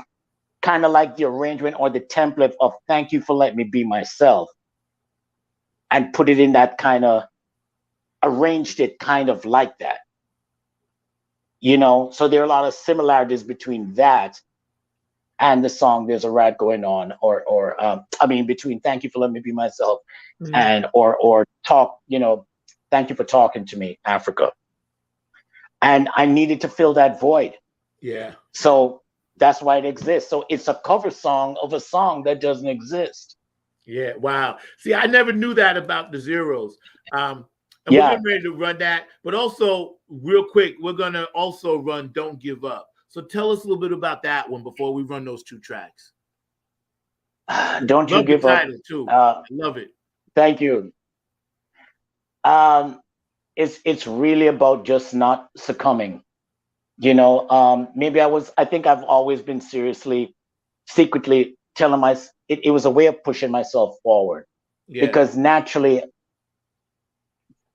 kind of like the arrangement or the template of Thank You for Letting Me Be Myself and put it in that kind of, arranged it kind of like that. You know, so there are a lot of similarities between that and the song There's a Riot Going On, or between Thank You for Letting Me Be Myself and or Talk, you know, Thank You for Talking to Me, Africa. And I needed to fill that void. Yeah. So that's why it exists. So it's a cover song of a song that doesn't exist. Yeah. Wow. See, I never knew that about the Zeros. And we're getting ready to run that, but also real quick, we're going to also run Don't Give Up. So tell us a little bit about that one before we run those 2 tracks. Don't You Give Up. Too. I love it. Thank you. It's really about just not succumbing. You know, I think I've always been secretly telling myself, it was a way of pushing myself forward. Yeah. Because naturally,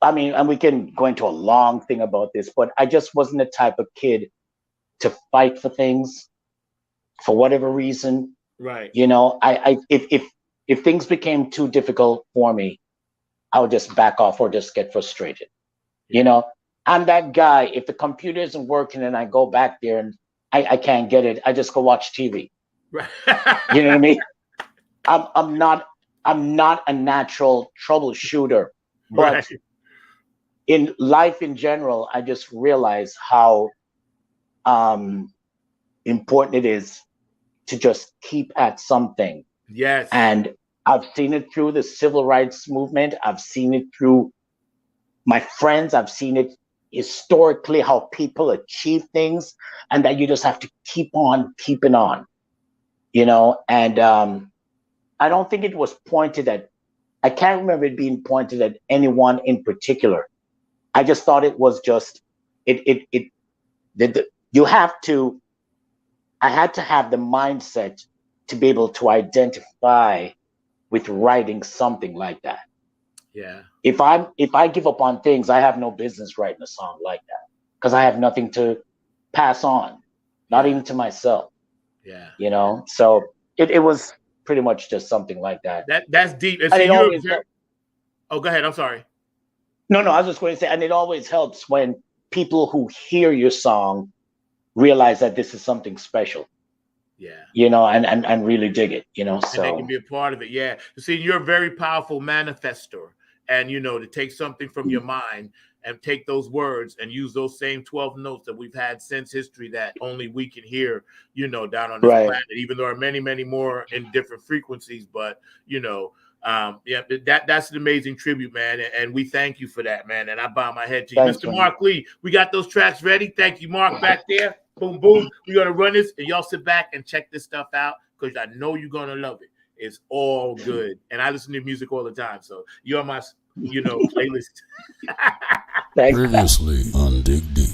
I mean, and we can go into a long thing about this, but I just wasn't the type of kid to fight for things for whatever reason. Right. You know, if things became too difficult for me, I would just back off or just get frustrated. Yeah. You know, I'm that guy. If the computer isn't working and I go back there and I can't get it, I just go watch TV. Right. You know what I mean? I'm not a natural troubleshooter, but right. In life in general, I just realize how important it is to just keep at something. Yes. And I've seen it through the civil rights movement. I've seen it through my friends. I've seen it historically, how people achieve things, and that you just have to keep on keeping on, you know? And I don't think it was pointed at, I can't remember it being pointed at anyone in particular. I just thought it was just, I had to have the mindset to be able to identify with writing something like that. Yeah. If I give up on things, I have no business writing a song like that, because I have nothing to pass on, not even to myself. Yeah. You know, so it was pretty much just something like that. That's deep. And it always oh, go ahead. I'm sorry. No, I was just going to say, and it always helps when people who hear your song realize that this is something special. Yeah. You know, and really dig it, you know. So and they can be a part of it. Yeah. See, you're a very powerful manifestor. And, you know, to take something from your mind and take those words and use those same 12 notes that we've had since history that only we can hear, you know, down on this planet, even though there are many, many more in different frequencies. But, you know, that's an amazing tribute, man. And we thank you for that, man. And I bow my head to you. Thanks, Mr. Mark Lee, we got those tracks ready. Thank you, Mark, back there. Boom, boom. We're going to run this and y'all sit back and check this stuff out because I know you're going to love it. It's all good. And I listen to music all the time. So you're my, you know, playlist. Previously on Dig Deep.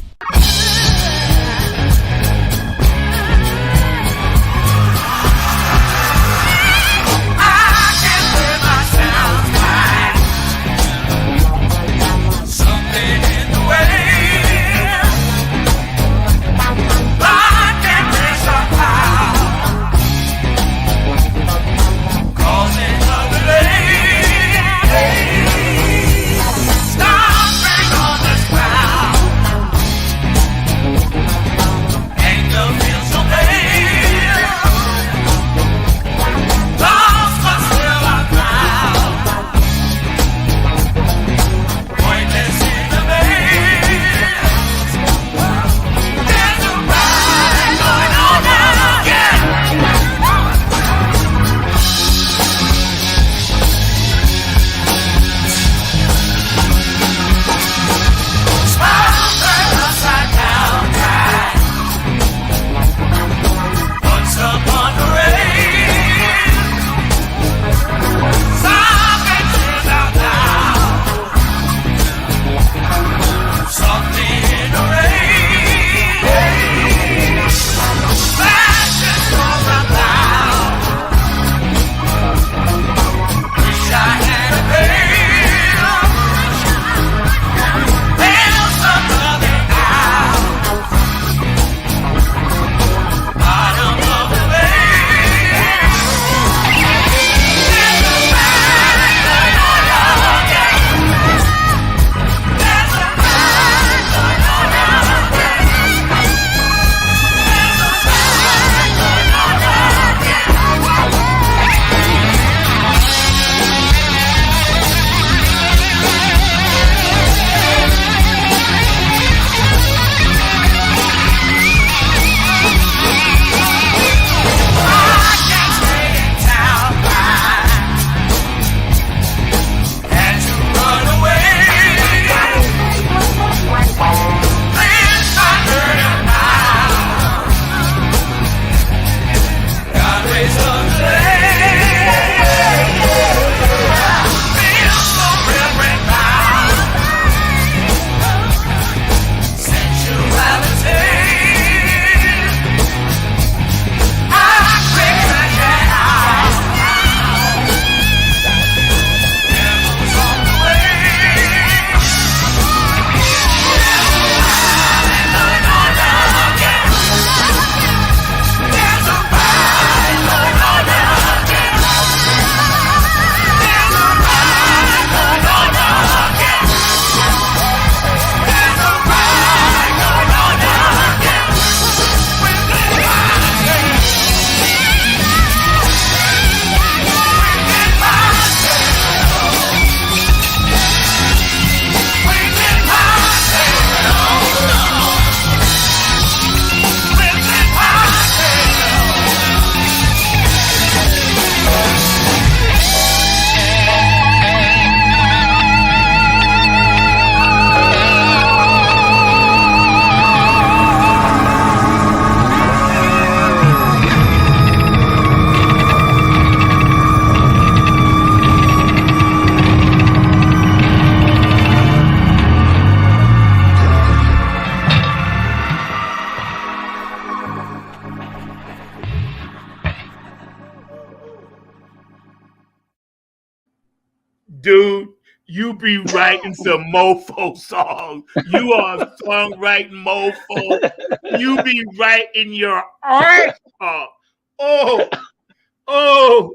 Dude, you be writing some mofo songs. You are a songwriting mofo. You be writing your art off. Oh,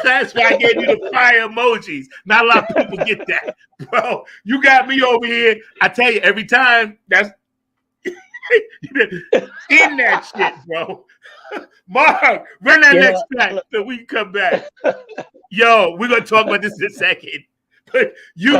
that's why I gave you the fire emojis. Not a lot of people get that. Bro, you got me over here. I tell you, every time, that's in that shit, bro. Mark, run that next track so we can come back. Yo, we're going to talk about this in a second. But you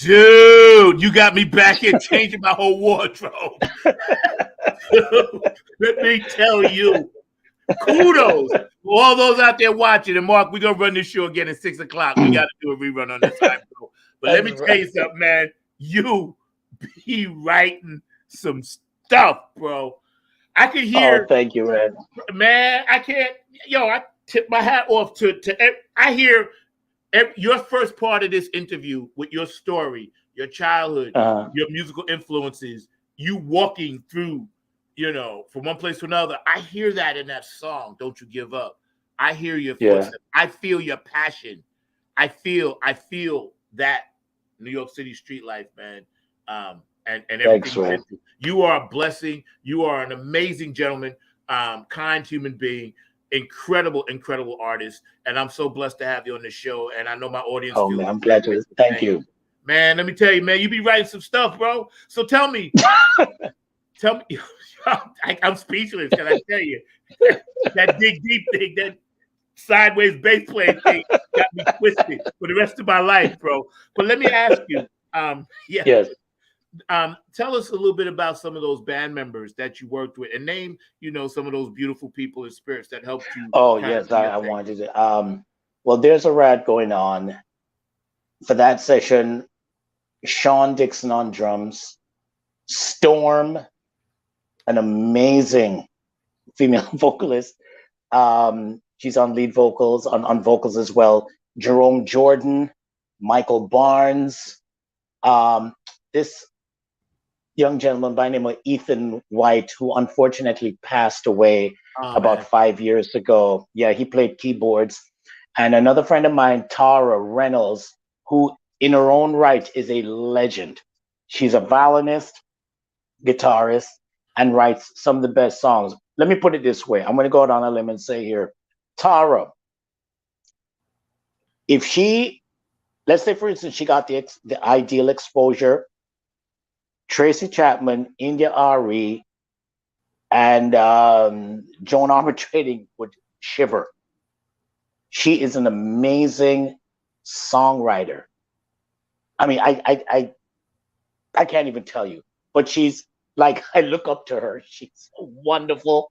Dude, Dude, you got me back here changing my whole wardrobe. Let me tell you, kudos to all those out there watching. And Mark, we're gonna run this show again at 6 o'clock. We got to do a rerun on this time, bro. But let me tell you something, man. You be writing some stuff, bro. I could hear. Oh, thank you, man. Man, I can't. Yo, I tip my hat off to. I hear your first part of this interview with your story, your childhood, your musical influences, you walking through, from one place to another. I hear that in that song, Don't You Give Up. I hear your footsteps. I feel your passion. I feel that New York City street life, man. And everything. Thanks, you are a blessing. You are an amazing gentleman, kind human being, incredible artist. And I'm so blessed to have you on the show. And I know my audience. Oh, man, I'm glad to. Thank you. Man, let me tell you, man, you be writing some stuff, bro. So tell me, I'm speechless. Can I tell you that dig deep thing, that sideways bass playing thing got me twisted for the rest of my life, bro. But let me ask you, yes. Tell us a little bit about some of those band members that you worked with, and name, some of those beautiful people and spirits that helped you. Oh, yes, I wanted to. Well, there's a rad going on for that session. Shynn Digg on drums, Storm, an amazing female vocalist. She's on lead vocals, on vocals as well. Jerome Jordan, Michael Barnes, this young gentleman by the name of Ethan White, who unfortunately passed away about 5 years ago. Yeah, he played keyboards. And another friend of mine, Tara Reynolds, who in her own right is a legend. She's a violinist, guitarist, and writes some of the best songs. Let me put it this way. I'm going to go out on a limb and say here, Tara, if she, let's say, for instance, she got the ideal exposure, Tracy Chapman, India RE, and Joan Armatrading would shiver. She is an amazing songwriter. I mean, I can't even tell you, but she's like, I look up to her. She's a wonderful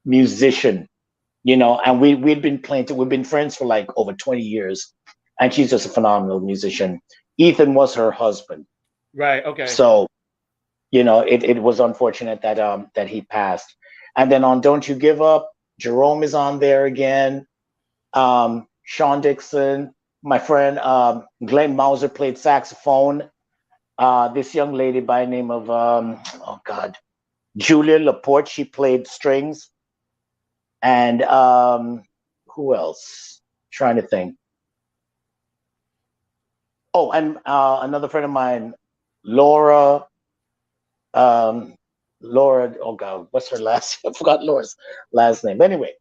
musician, and we've been friends for like over 20 years, and she's just a phenomenal musician. Ethan was her husband. Right. Okay. So, it was unfortunate that he passed. And then on Don't You Give Up, Jerome is on there again. Sean Dixon, my friend Glenn Mauser played saxophone. This young lady by the name of Julia Laporte, she played strings. And who else? Trying to think. Oh, and another friend of mine, Laura. Oh God, what's her last? I forgot Laura's last name. Anyway,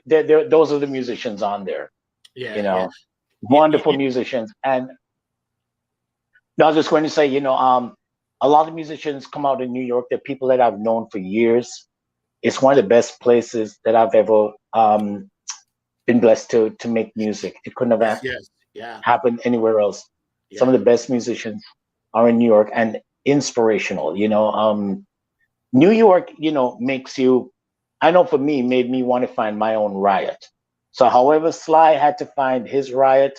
those are the musicians on there. Yeah, wonderful musicians. And I was just going to say, a lot of musicians come out in New York. They're people that I've known for years. It's one of the best places that I've ever been blessed to make music. It couldn't have happened anywhere else. Yeah. Some of the best musicians are in New York, and inspirational. New York, makes you, I know for me, made me want to find my own riot. So however Sly had to find his riot,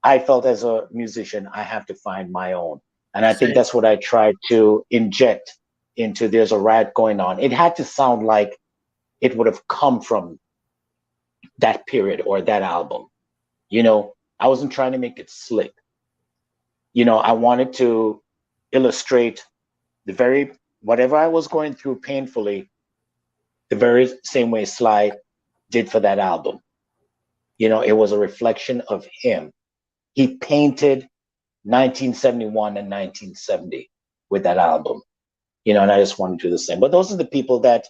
I felt as a musician, I have to find my own. And I think that's what I tried to inject into There's a Riot Going On. It had to sound like it would have come from that period or that album. I wasn't trying to make it slick. I wanted to illustrate whatever I was going through painfully, the very same way Sly did for that album. It was a reflection of him. He painted 1971 and 1970 with that album, and I just want to do the same. But those are the people that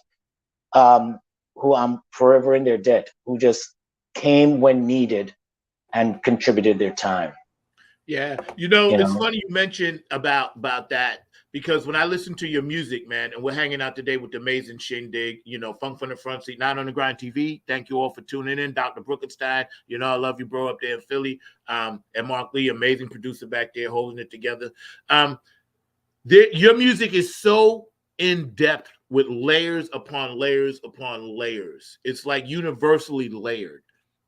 who I'm forever in their debt, who just came when needed and contributed their time. Yeah, it's funny you mentioned about that because when I listen to your music, man, and we're hanging out today with the amazing Shynn Digg, you know, Funk from the Front Seat, Not on the Grind TV. Thank you all for tuning in. Dr. Brookenstein, you know, I love you, bro, up there in Philly. And Mark Lee, amazing producer back there holding it together. Your music is so in depth with layers upon layers upon layers. It's like universally layered.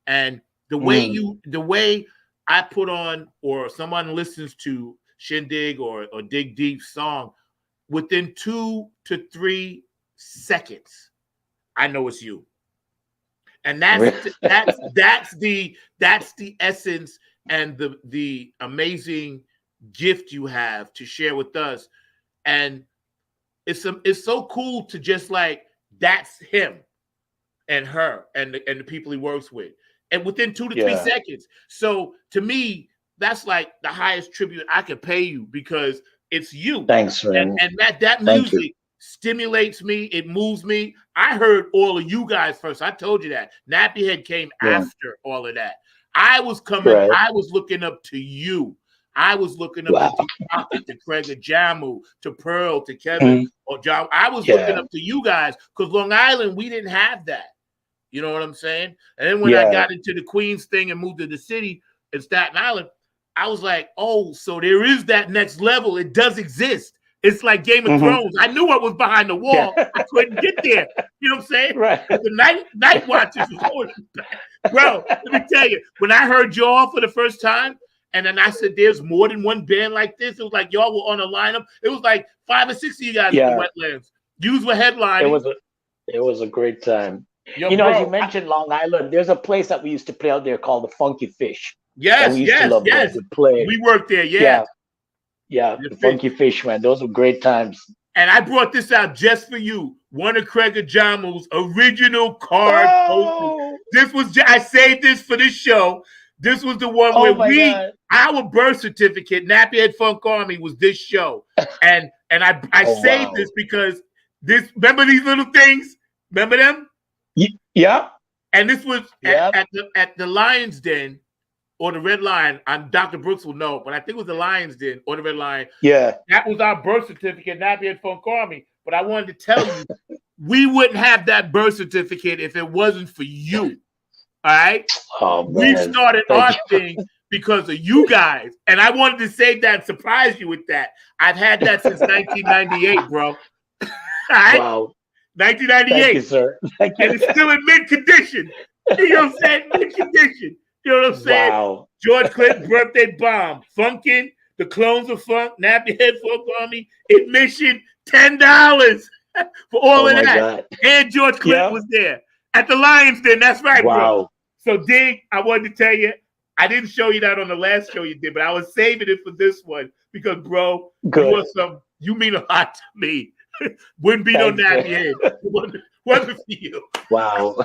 And the way I put on, or someone listens to Shynn Digg or Dig Deep song, within 2 to 3 seconds, I know it's you. And that's the essence and the amazing gift you have to share with us. And it's so cool to just like, that's him and her and the people he works with, and within 2 to 3 seconds. So to me, that's like the highest tribute I could pay you, because it's you. Thanks, man. And that music stimulates me. It moves me. I heard all of you guys first. I told you that. Nappy Head came after all of that. I was coming. Right. I was looking up to you. I was looking up to Pocket, to Craig Jamu, to Pearl, to Kevin, or John. I was looking up to you guys, because Long Island, we didn't have that. You know what I'm saying? And then when I got into the Queens thing and moved to the city in Staten Island, I was like, oh, so there is that next level. It does exist. It's like Game of Thrones. I knew what was behind the wall. I couldn't get there. You know what I'm saying? Right. The night watches was holding back. Bro, let me tell you, when I heard y'all for the first time, and then I said, there's more than one band like this. It was like y'all were on a lineup. It was like 5 or 6 of you guys in the Wetlands. Yous were headlining. It was a great time. Yo, you know, bro, as you mentioned Long Island, there's a place that we used to play out there called the Funky Fish. Yes, we used to love to play. We worked there, Yeah, the Funky Fish, man. Those were great times. And I brought this out just for you. One of Craig Jamu's original card posters. This was, I saved this for this show. This was the one where our birth certificate, Nappy Head Funk Army, was this show. And I saved this because remember these little things? Remember them? Yeah. And this was at the Lion's Den, or the Red Lion. Dr. Brooks will know, but I think it was the Lion's Den or the Red Lion. Yeah. That was our birth certificate, Nappy Head Funk Army. But I wanted to tell you, we wouldn't have that birth certificate if it wasn't for you. All right? Oh, we started our thing because of you guys. And I wanted to say that and surprise you with that. I've had that since 1998, bro. All right? Wow. 1998. Thank you, sir. Thank you. And it's still in mid condition. You know what I'm saying? Mid condition. You know what I'm saying? Wow. George Clinton's birthday bomb. Funkin', the Clones of Funk, Nappy Head Funk Army, admission $10 for all of that. God. And George Clinton was there at the Lions Den. That's right, bro. So, Dig, I wanted to tell you, I didn't show you that on the last show you did, but I was saving it for this one because, bro, you mean a lot to me. Wouldn't be no Nappy Head. Wasn't for you. Wow.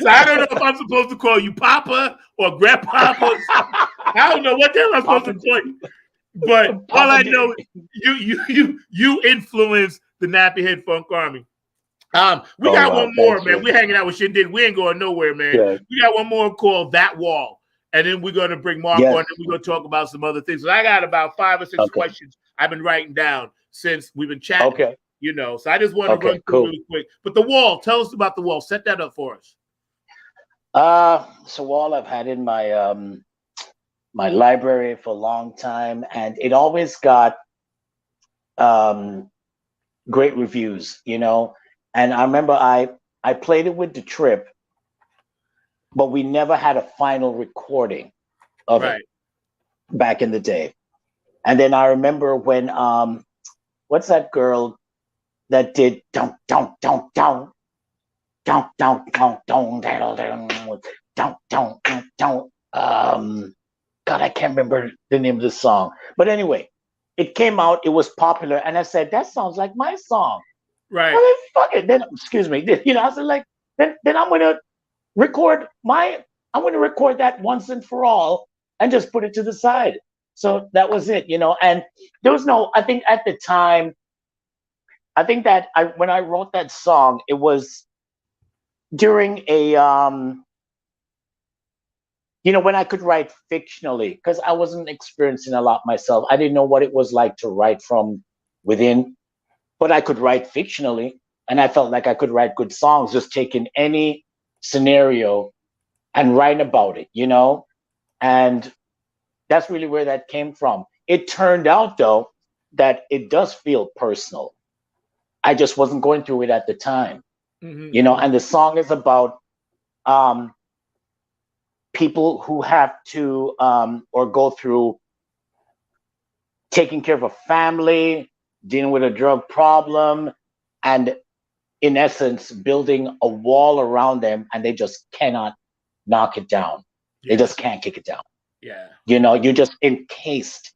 So I don't know if I'm supposed to call you Papa or Grandpapa. I don't know what the hell I'm supposed to call you. But all I know is you influenced the Nappy Head Funk Army. We got one more, man. We're hanging out with Shynn Digg. We ain't going nowhere, man. Yeah. We got one more called That Wall. And then we're going to bring Mark on, and we're going to talk about some other things. So I got about 5 or 6 questions I've been writing down since we've been chatting. Okay. You know, so I just want to run through really quick. But the wall, tell us about the wall. Set that up for us. So Wall I've had in my my library for a long time, and it always got great reviews, you know. And I remember I played it with the Trip, but we never had a final recording of it back in the day. And then I remember when what's that girl that did don't God, I can't remember the name of the song. But anyway, it came out, it was popular, and I said, that sounds like my song. Right. I mean, fuck it. Then excuse me. You know, I said like then I'm gonna record that once and for all and just put it to the side. So that was it, you know. And there was I think at the time, I think that when I wrote that song, it was during a when I could write fictionally, because I wasn't experiencing a lot myself. I didn't know what it was like to write from within, but I could write fictionally. And I felt like I could write good songs, just taking any scenario and write about it, And that's really where that came from. It turned out, though, that it does feel personal. I just wasn't going through it at the time, and the song is about people who have to or go through taking care of a family, dealing with a drug problem, and in essence, building a wall around them, and they just cannot knock it down. They just can't kick it down. Yeah. You're just encased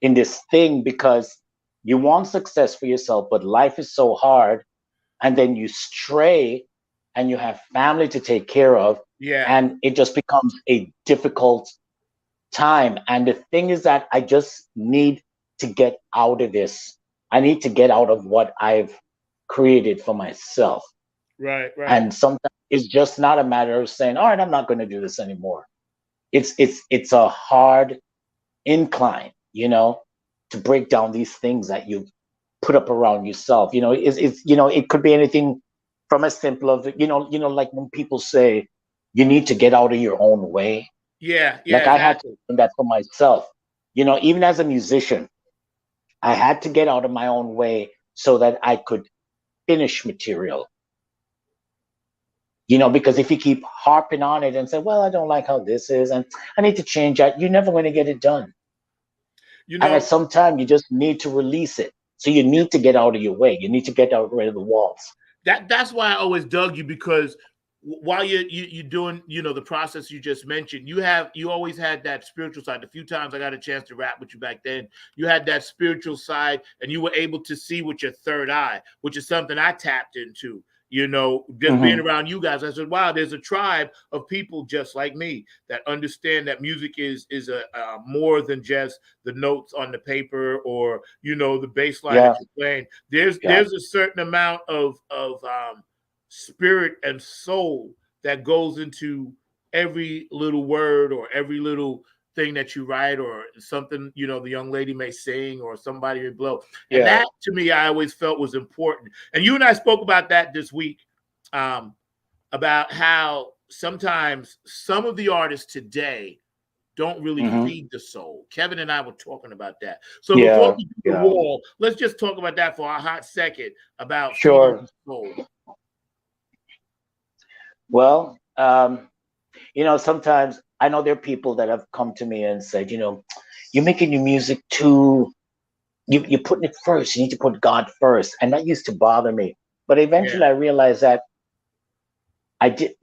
in this thing because you want success for yourself, but life is so hard. And then you stray and you have family to take care of. Yeah. And it just becomes a difficult time. And the thing is that I just need to get out of this. I need to get out of what I've created for myself. Right. And sometimes it's just not a matter of saying, all right, I'm not going to do this anymore. It's a hard incline, to break down these things that you put up around yourself. It could be anything from as simple as, like when people say you need to get out of your own way. Yeah. Like I had to learn that for myself. Even as a musician, I had to get out of my own way so that I could finish material. Because if you keep harping on it and say, well, I don't like how this is, and I need to change that, you're never going to get it done. And at some time, you just need to release it. So you need to get out of your way. You need to get out rid of the walls. That's why I always dug you, because while you're doing, the process you just mentioned, you always had that spiritual side. The few times I got a chance to rap with you back then, you had that spiritual side, and you were able to see with your third eye, which is something I tapped into. Just being around you guys, I said, wow, there's a tribe of people just like me that understand that music is a more than just the notes on the paper or, the bass line that you're playing. There's a certain amount of spirit and soul that goes into every little word or every little thing that you write or something, the young lady may sing or somebody may blow. And that, to me, I always felt was important. And you and I spoke about that this week, about how sometimes some of the artists today don't really feed the soul. Kevin and I were talking about that. So before we do the wall, let's just talk about that for a hot second, about feeding the soul. Well, sometimes I know there are people that have come to me and said, you're making your music you're putting it first. You need to put God first. And that used to bother me. But eventually I realized that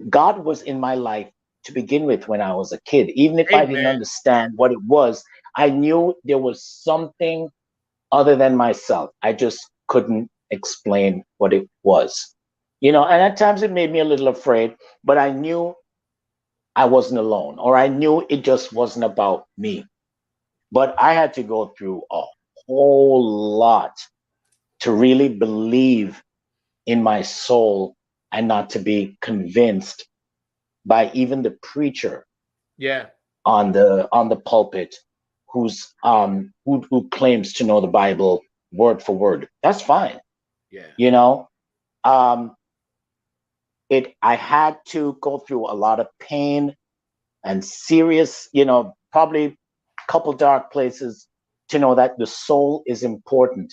God was in my life to begin with when I was a kid. Even if I didn't understand what it was, I knew there was something other than myself. I just couldn't explain what it was. And at times it made me a little afraid, but I knew I wasn't alone, or I knew it just wasn't about me. But I had to go through a whole lot to really believe in my soul and not to be convinced by even the preacher on the pulpit who claims to know the Bible word for word. That's fine. I had to go through a lot of pain and serious, probably a couple dark places to know that the soul is important.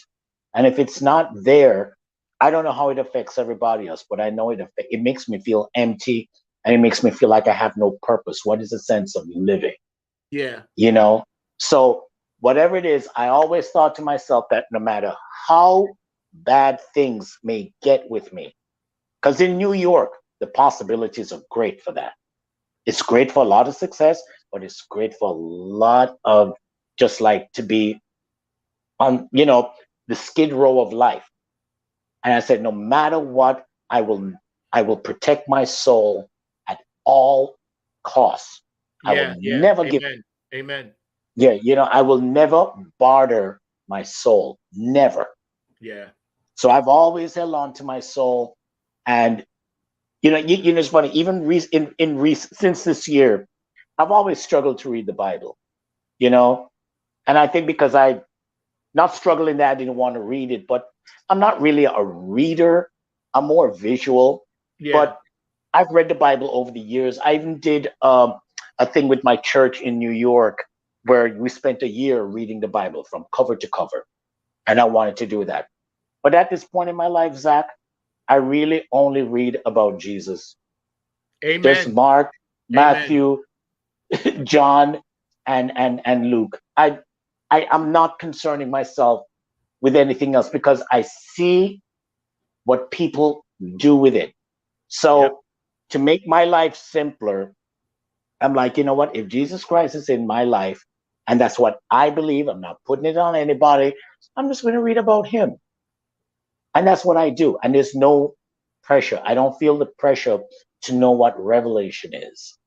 And if it's not there, I don't know how it affects everybody else, but I know it makes me feel empty, and it makes me feel like I have no purpose. What is the sense of living? So whatever it is, I always thought to myself that no matter how bad things may get with me, because in New York, the possibilities are great for that. It's great for a lot of success, but it's great for a lot of just like to be on, the skid row of life. And I said, no matter what, I will protect my soul at all costs. I will never give. Amen. Yeah, I will never barter my soul. Never. Yeah. So I've always held on to my soul. And it's funny, even since this year, I've always struggled to read the Bible, you know, and I think because I not struggling that I didn't want to read it, but I'm not really a reader. I'm more visual. Yeah. But I've read the Bible over the years. I even did a thing with my church in New York where we spent a year reading the Bible from cover to cover. And I wanted to do that. But at this point in my life, Zach, I really only read about Jesus. Amen. There's Mark, Amen. Matthew, John, and Luke. I'm not concerning myself with anything else because I see what people do with it. So Yep. to make my life simpler, I'm like, you know what? If Jesus Christ is in my life, and that's what I believe, I'm not putting it on anybody, I'm just going to read about him. And that's what I do. And there's no pressure. I don't feel the pressure to know what Revelation is.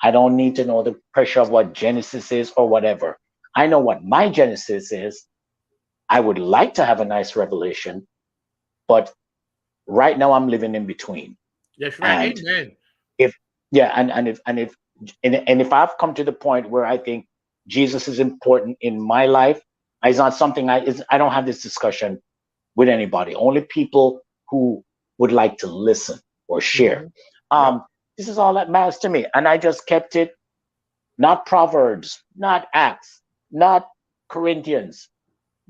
I don't need to know the pressure of what Genesis is or whatever. I know what my Genesis is. I would like to have a nice revelation, but right now I'm living in between. That's right. And Amen. If I've come to the point where I think Jesus is important in my life, it's not something I don't have this discussion with anybody. Only people who would like to listen or share. Mm-hmm. This is all that matters to me, and I just kept it. Not Proverbs, not Acts, not Corinthians,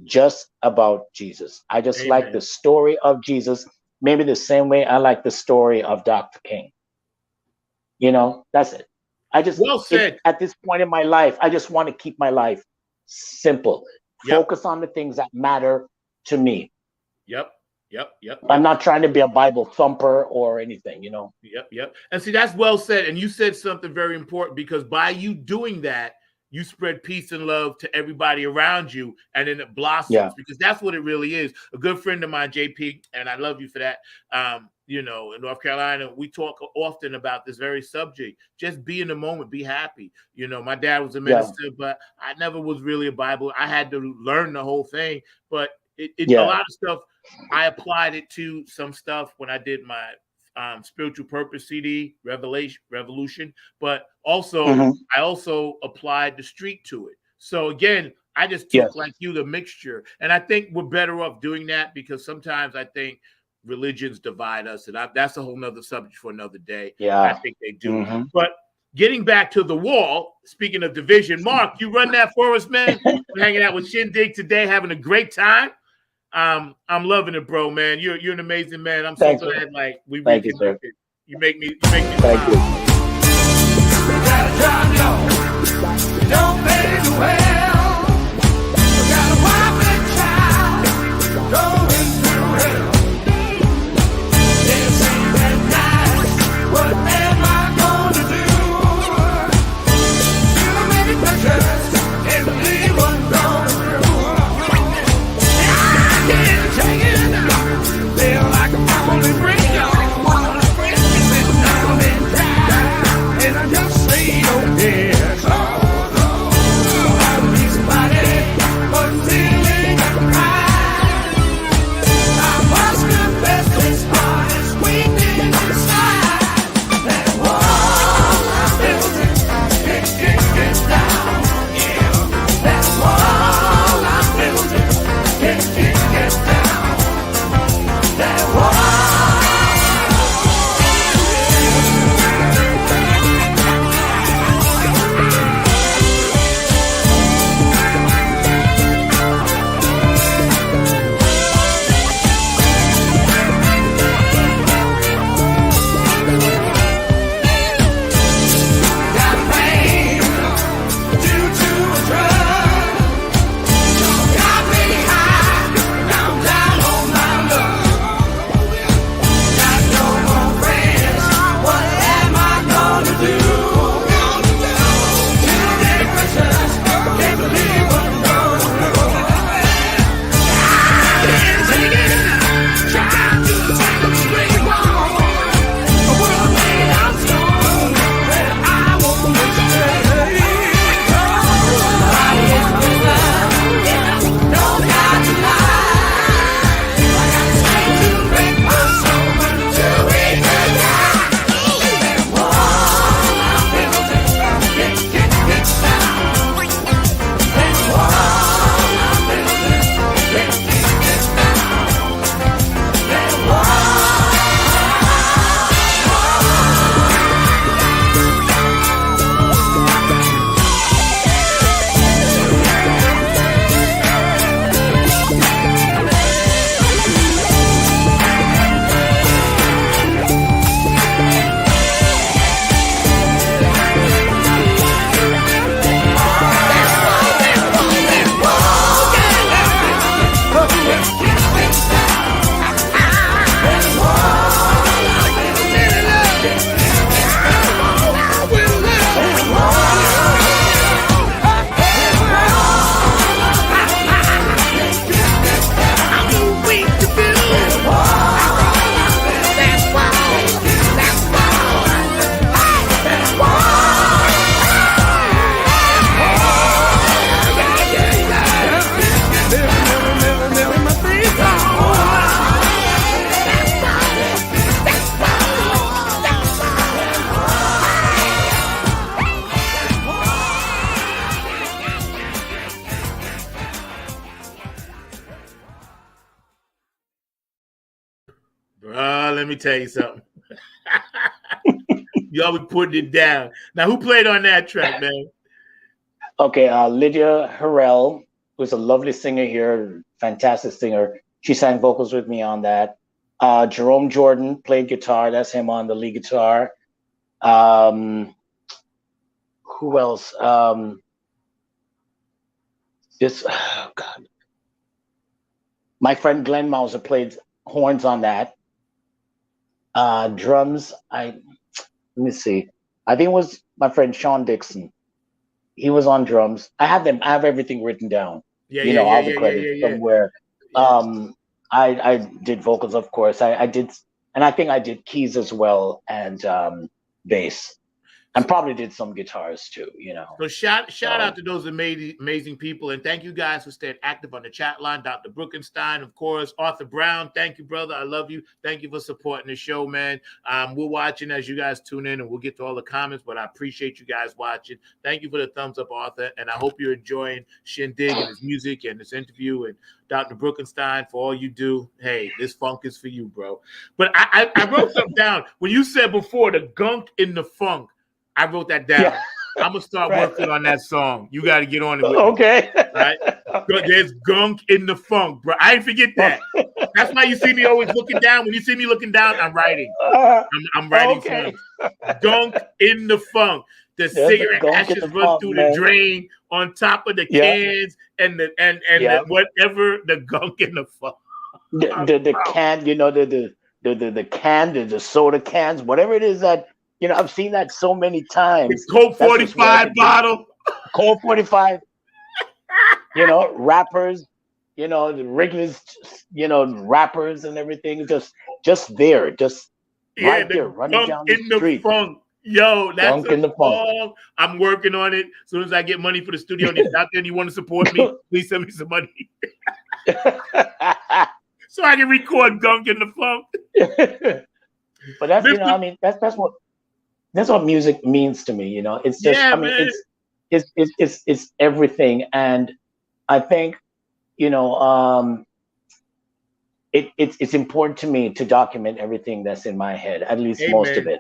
just about Jesus. I just Amen. like the story of Jesus, maybe the same way I like the story of Dr. King. You know, that's it. I just, well said. At this point in my life, I just want to keep my life simple. Yep. Focus on the things that matter to me. Yep. I'm not trying to be a Bible thumper or anything, you know. Yep. And see, that's well said. And you said something very important, because by you doing that, you spread peace and love to everybody around you, and then it blossoms, because that's what it really is. A good friend of mine, JP, and I love you for that. You know, in North Carolina, we talk often about this very subject. Just be in the moment, be happy. You know, my dad was a minister, but I never was really a Bible. I had to learn the whole thing, but a lot of stuff, I applied it to some stuff when I did my spiritual purpose CD, Revolution, but also I also applied the street to it. So again, I just took like you the mixture, and I think we're better off doing that, because sometimes I think religions divide us, and that's a whole nother subject for another day. I think they do. But getting back to the wall, speaking of division, Mark, you run that for us, man. We're hanging out with Shynn Digg today, having a great time. I'm loving it, bro, man. You're an amazing man. I'm so glad like we reconnected. You make me smile. Thank you. Don't pay the well. You got a wife and child going through hell. This ain't that nice. What am I gonna do? Too many pressures and leave one going through. I can't take it now. Feel like I'm only free, y'all. Sitting down and dry, and I just say, oh yes. me tell you something. Y'all be putting it down. Now, who played on that track, man? Okay, Lydia Harrell, who's a lovely singer here, fantastic singer. She sang vocals with me on that. Jerome Jordan played guitar. That's him on the lead guitar. Who else? Oh God. My friend Glenn Mauser played horns on that. Drums, let me see. I think it was my friend Sean Dixon. He was on drums. I have everything written down. All the credits somewhere. I did vocals, of course. I did, and I think I did keys as well, and bass. And probably did some guitars too, So shout out to those amazing people, and thank you guys for staying active on the chat line. Dr. Bruckenstein, of course, Arthur Brown. Thank you, brother. I love you. Thank you for supporting the show, man. We're watching as you guys tune in, and we'll get to all the comments. But I appreciate you guys watching. Thank you for the thumbs up, Arthur, and I hope you're enjoying Shynn Digg and his music and this interview, and Dr. Bruckenstein for all you do. Hey, this funk is for you, bro. But I wrote something down when you said before the gunk in the funk. I wrote that down. Yeah. I'm gonna start working on that song. You got to get on it with me. Right? Okay. There's gunk in the funk, bro. I didn't forget that. That's why you see me always looking down. When you see me looking down, I'm writing. I'm writing songs. Gunk in the funk. The cigarette ashes run through the drain on top of the cans and the whatever the gunk in the funk. The can, the can, the soda cans, whatever it is that. I've seen that so many times. The Colt 45 bottle. Colt 45. Rappers, the Wrigley's, rappers and everything. Just there. Right there, running down the street. Funk. Yo, that's a song. I'm working on it. As soon as I get money for the studio, and if out there and you want to support me, please send me some money. So I can record Gunk in the Funk. But that's that's what music means to me, It's just, it's everything, and I think, it's important to me to document everything that's in my head, at least most of it.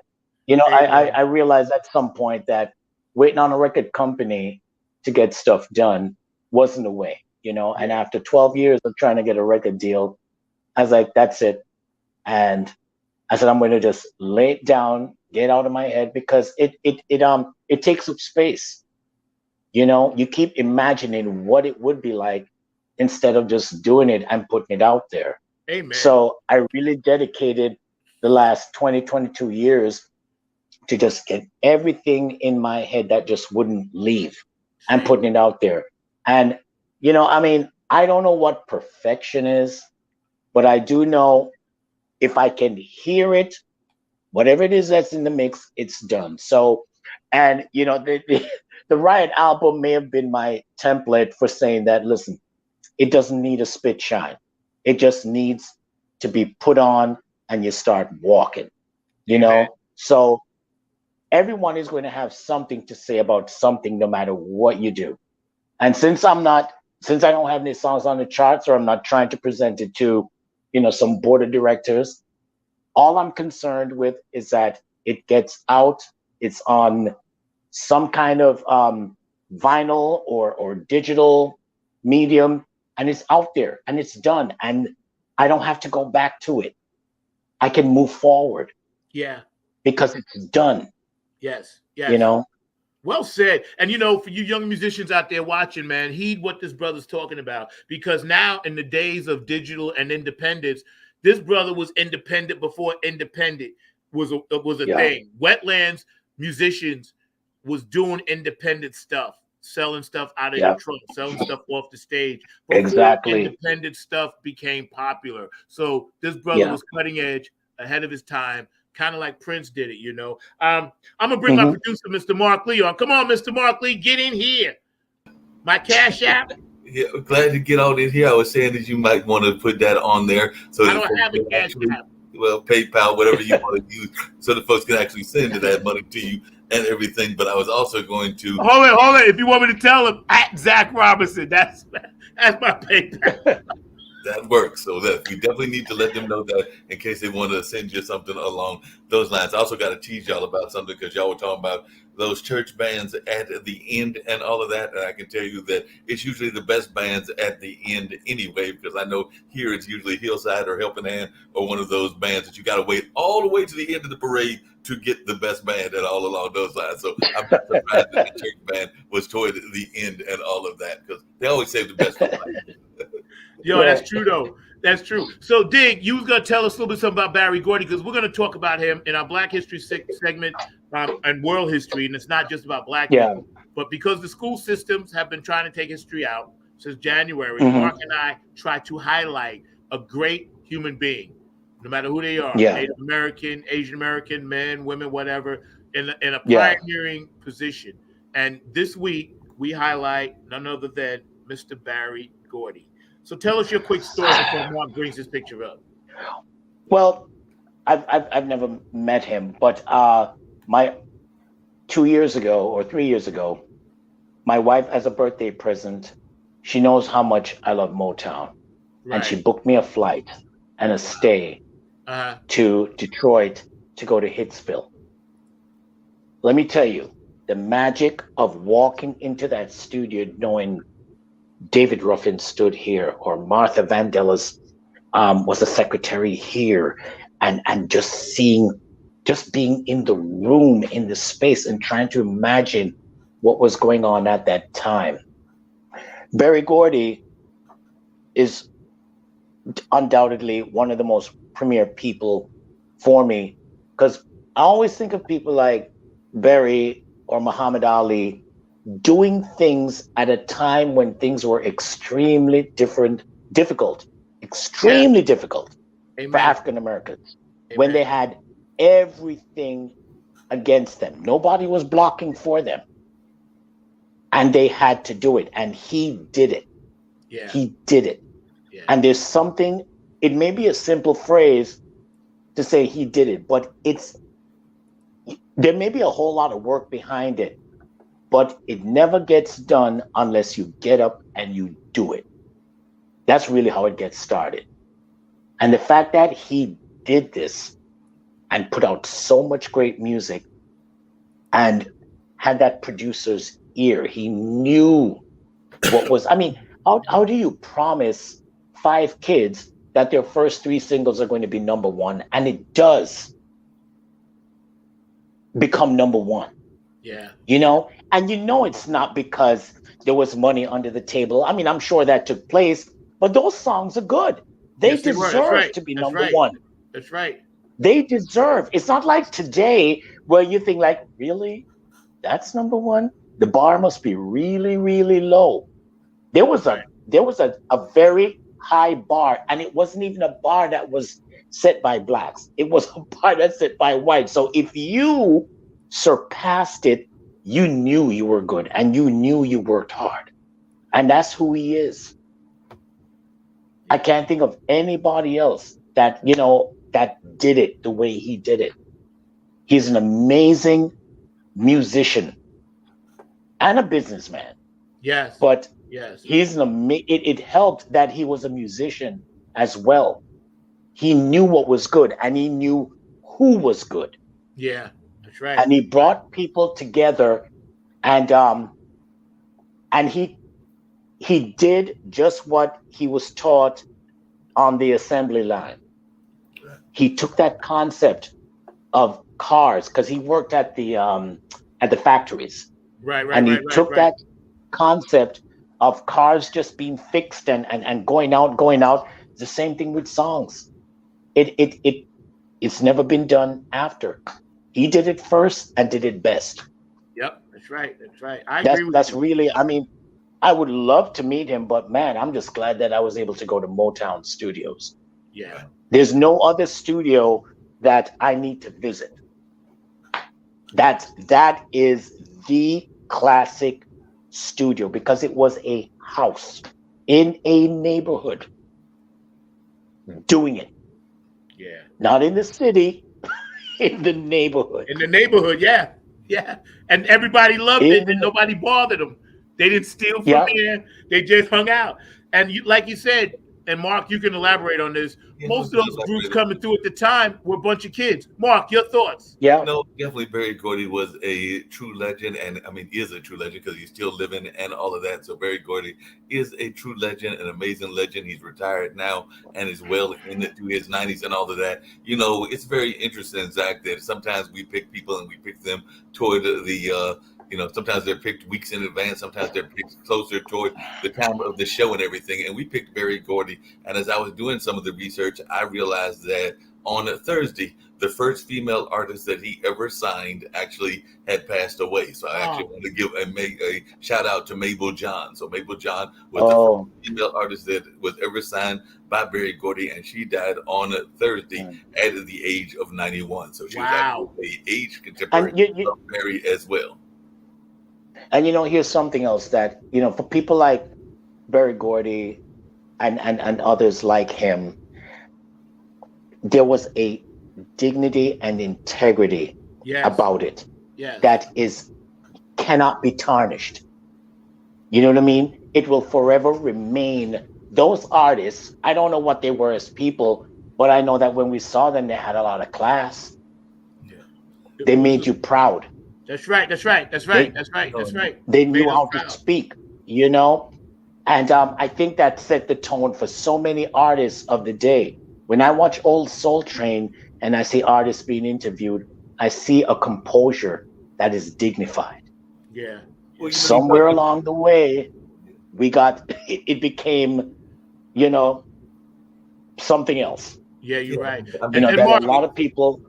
I realized at some point that waiting on a record company to get stuff done wasn't the way, And after 12 years of trying to get a record deal, I was like, that's it, and I said, I'm going to just lay it down, get out of my head, because it takes up space. You keep imagining what it would be like instead of just doing it and putting it out there. Amen. So I really dedicated the last 22 years to just get everything in my head that just wouldn't leave and putting it out there. And, I don't know what perfection is, but I do know if I can hear it, whatever it is that's in the mix, it's done. So, and the Riot album may have been my template for saying that, listen, it doesn't need a spit shine. It just needs to be put on and you start walking, So everyone is going to have something to say about something no matter what you do. And since I don't have any songs on the charts, or I'm not trying to present it to some board of directors, all I'm concerned with is that it gets out, it's on some kind of vinyl or digital medium, and it's out there and it's done. And I don't have to go back to it. I can move forward. Yeah. Because it's done. Yes. Well said. And, for you young musicians out there watching, man, heed what this brother's talking about. Because now in the days of digital and independence, this brother was independent before independent was a thing. Wetlands musicians was doing independent stuff, selling stuff out of your trunk, selling stuff off the stage. Before independent stuff became popular. So this brother was cutting edge, ahead of his time. Kind of like Prince did it, I'm gonna bring my producer, Mr. Mark Lee, on. Come on, Mr. Mark Lee, get in here. My Cash App. Yeah, glad to get all in here. I was saying that you might want to put that on there, so I don't have a Cash App. Well, PayPal, whatever you want to use, so the folks can actually send that money to you and everything. But I was also going to hold on. If you want me to tell him, at Zach Robinson, that's my PayPal. That works. So that we definitely need to let them know that in case they want to send you something along those lines. I also got to tease y'all about something because y'all were talking about those church bands at the end and all of that. And I can tell you that it's usually the best bands at the end anyway, because I know here it's usually Hillside or Helping Hand or one of those bands that you got to wait all the way to the end of the parade to get the best band and all along those lines. So I'm not surprised that the church band was toward the end and all of that, because they always save the best for last. Yo, that's true though. That's true. So, Dig, you was gonna tell us a little bit something about Barry Gordy, because we're gonna talk about him in our Black History segment and world history, and it's not just about Black people, but because the school systems have been trying to take history out since January. Mark and I try to highlight a great human being, no matter who they are, Native American, Asian American, men, women, whatever, in a pioneering position. And this week we highlight none other than Mr. Barry Gordy. So tell us your quick story before Mark brings this picture up. Well, I've never met him, but my 2 years ago or 3 years ago, my wife, as a birthday present, she knows how much I love Motown, and she booked me a flight and a stay to Detroit to go to Hitsville. Let me tell you, the magic of walking into that studio knowing David Ruffin stood here, or Martha Vandellas was a secretary here, and just being in the room, in the space, and trying to imagine what was going on at that time. Barry Gordy is undoubtedly one of the most premier people for me, because I always think of people like Barry or Muhammad Ali doing things at a time when things were extremely difficult for African Americans, when they had everything against them. Nobody was blocking for them, and they had to do it, and he did it. He did it. And there's something, it may be a simple phrase to say he did it, but there may be a whole lot of work behind it, but it never gets done unless you get up and you do it. That's really how it gets started. And the fact that he did this and put out so much great music and had that producer's ear, he knew what was, I mean, how do you promise 5 kids that their first 3 singles are going to be number 1, and it does become number 1? You know, and you know it's not because there was money under the table. I mean, I'm sure that took place, but those songs are good. They deserve to be number 1. That's right. They deserve. It's not like today where you think like, really? That's number 1? The bar must be really, really low. There was a very high bar, and it wasn't even a bar that was set by blacks. It was a bar that's set by whites. So if you surpassed it, you knew you were good, and you knew you worked hard. And that's who he is. I can't think of anybody else that, you know, that did it the way he did it. He's an amazing musician and a businessman. But he's it helped that he was a musician as well. He knew what was good, and he knew who was good. That's right. And he brought people together, and he did just what he was taught on the assembly line. He took that concept of cars, because he worked at the factories. And he took that concept of cars just being fixed and going out. It's the same thing with songs. It's never been done after. He did it first and did it best. That's right. I agree with that's you. really, I mean, I would love to meet him, but man, I'm just glad that I was able to go to Motown Studios. There's no other studio that I need to visit. That is the classic studio, because it was a house in a neighborhood doing it. Not in the city, in the neighborhood. And everybody loved it, and nobody bothered them. They didn't steal from there. They just hung out. And like you said, and Mark, you can elaborate on this. Yeah, Most of those like groups coming through at the time were a bunch of kids. Mark, your thoughts? Yeah. No, definitely Barry Gordy was a true legend, and I mean is a true legend because he's still living and all of that. So Barry Gordy is a true legend, an amazing legend. He's retired now and is well into his 90s and all of that. You know, it's very interesting, Zach, that sometimes we pick people and we pick them toward the you know, sometimes they're picked weeks in advance, sometimes they're picked closer toward the time of the show and everything. And we picked Barry Gordy. And as I was doing some of the research, I realized that on a Thursday, the first female artist that he ever signed actually had passed away. So I actually want to give a shout out to Mabel John. So Mabel John was the first female artist that was ever signed by Barry Gordy, and she died on a Thursday at the age of 91. So she was actually an age contemporary of Barry as well. And you know, here's something else that, you know, for people like Barry Gordy and others like him, there was a dignity and integrity about it that cannot be tarnished. You know what I mean? It will forever remain. Those artists, I don't know what they were as people, but I know that when we saw them, they had a lot of class. Yeah. They made you proud. That's right. They knew how to speak, you know? And I think that set the tone for so many artists of the day. When I watch Old Soul Train and I see artists being interviewed, I see a composure that is dignified. Yeah. Somewhere along the way, we got, it became, you know, something else. Yeah, you're right. You know, that a lot of people,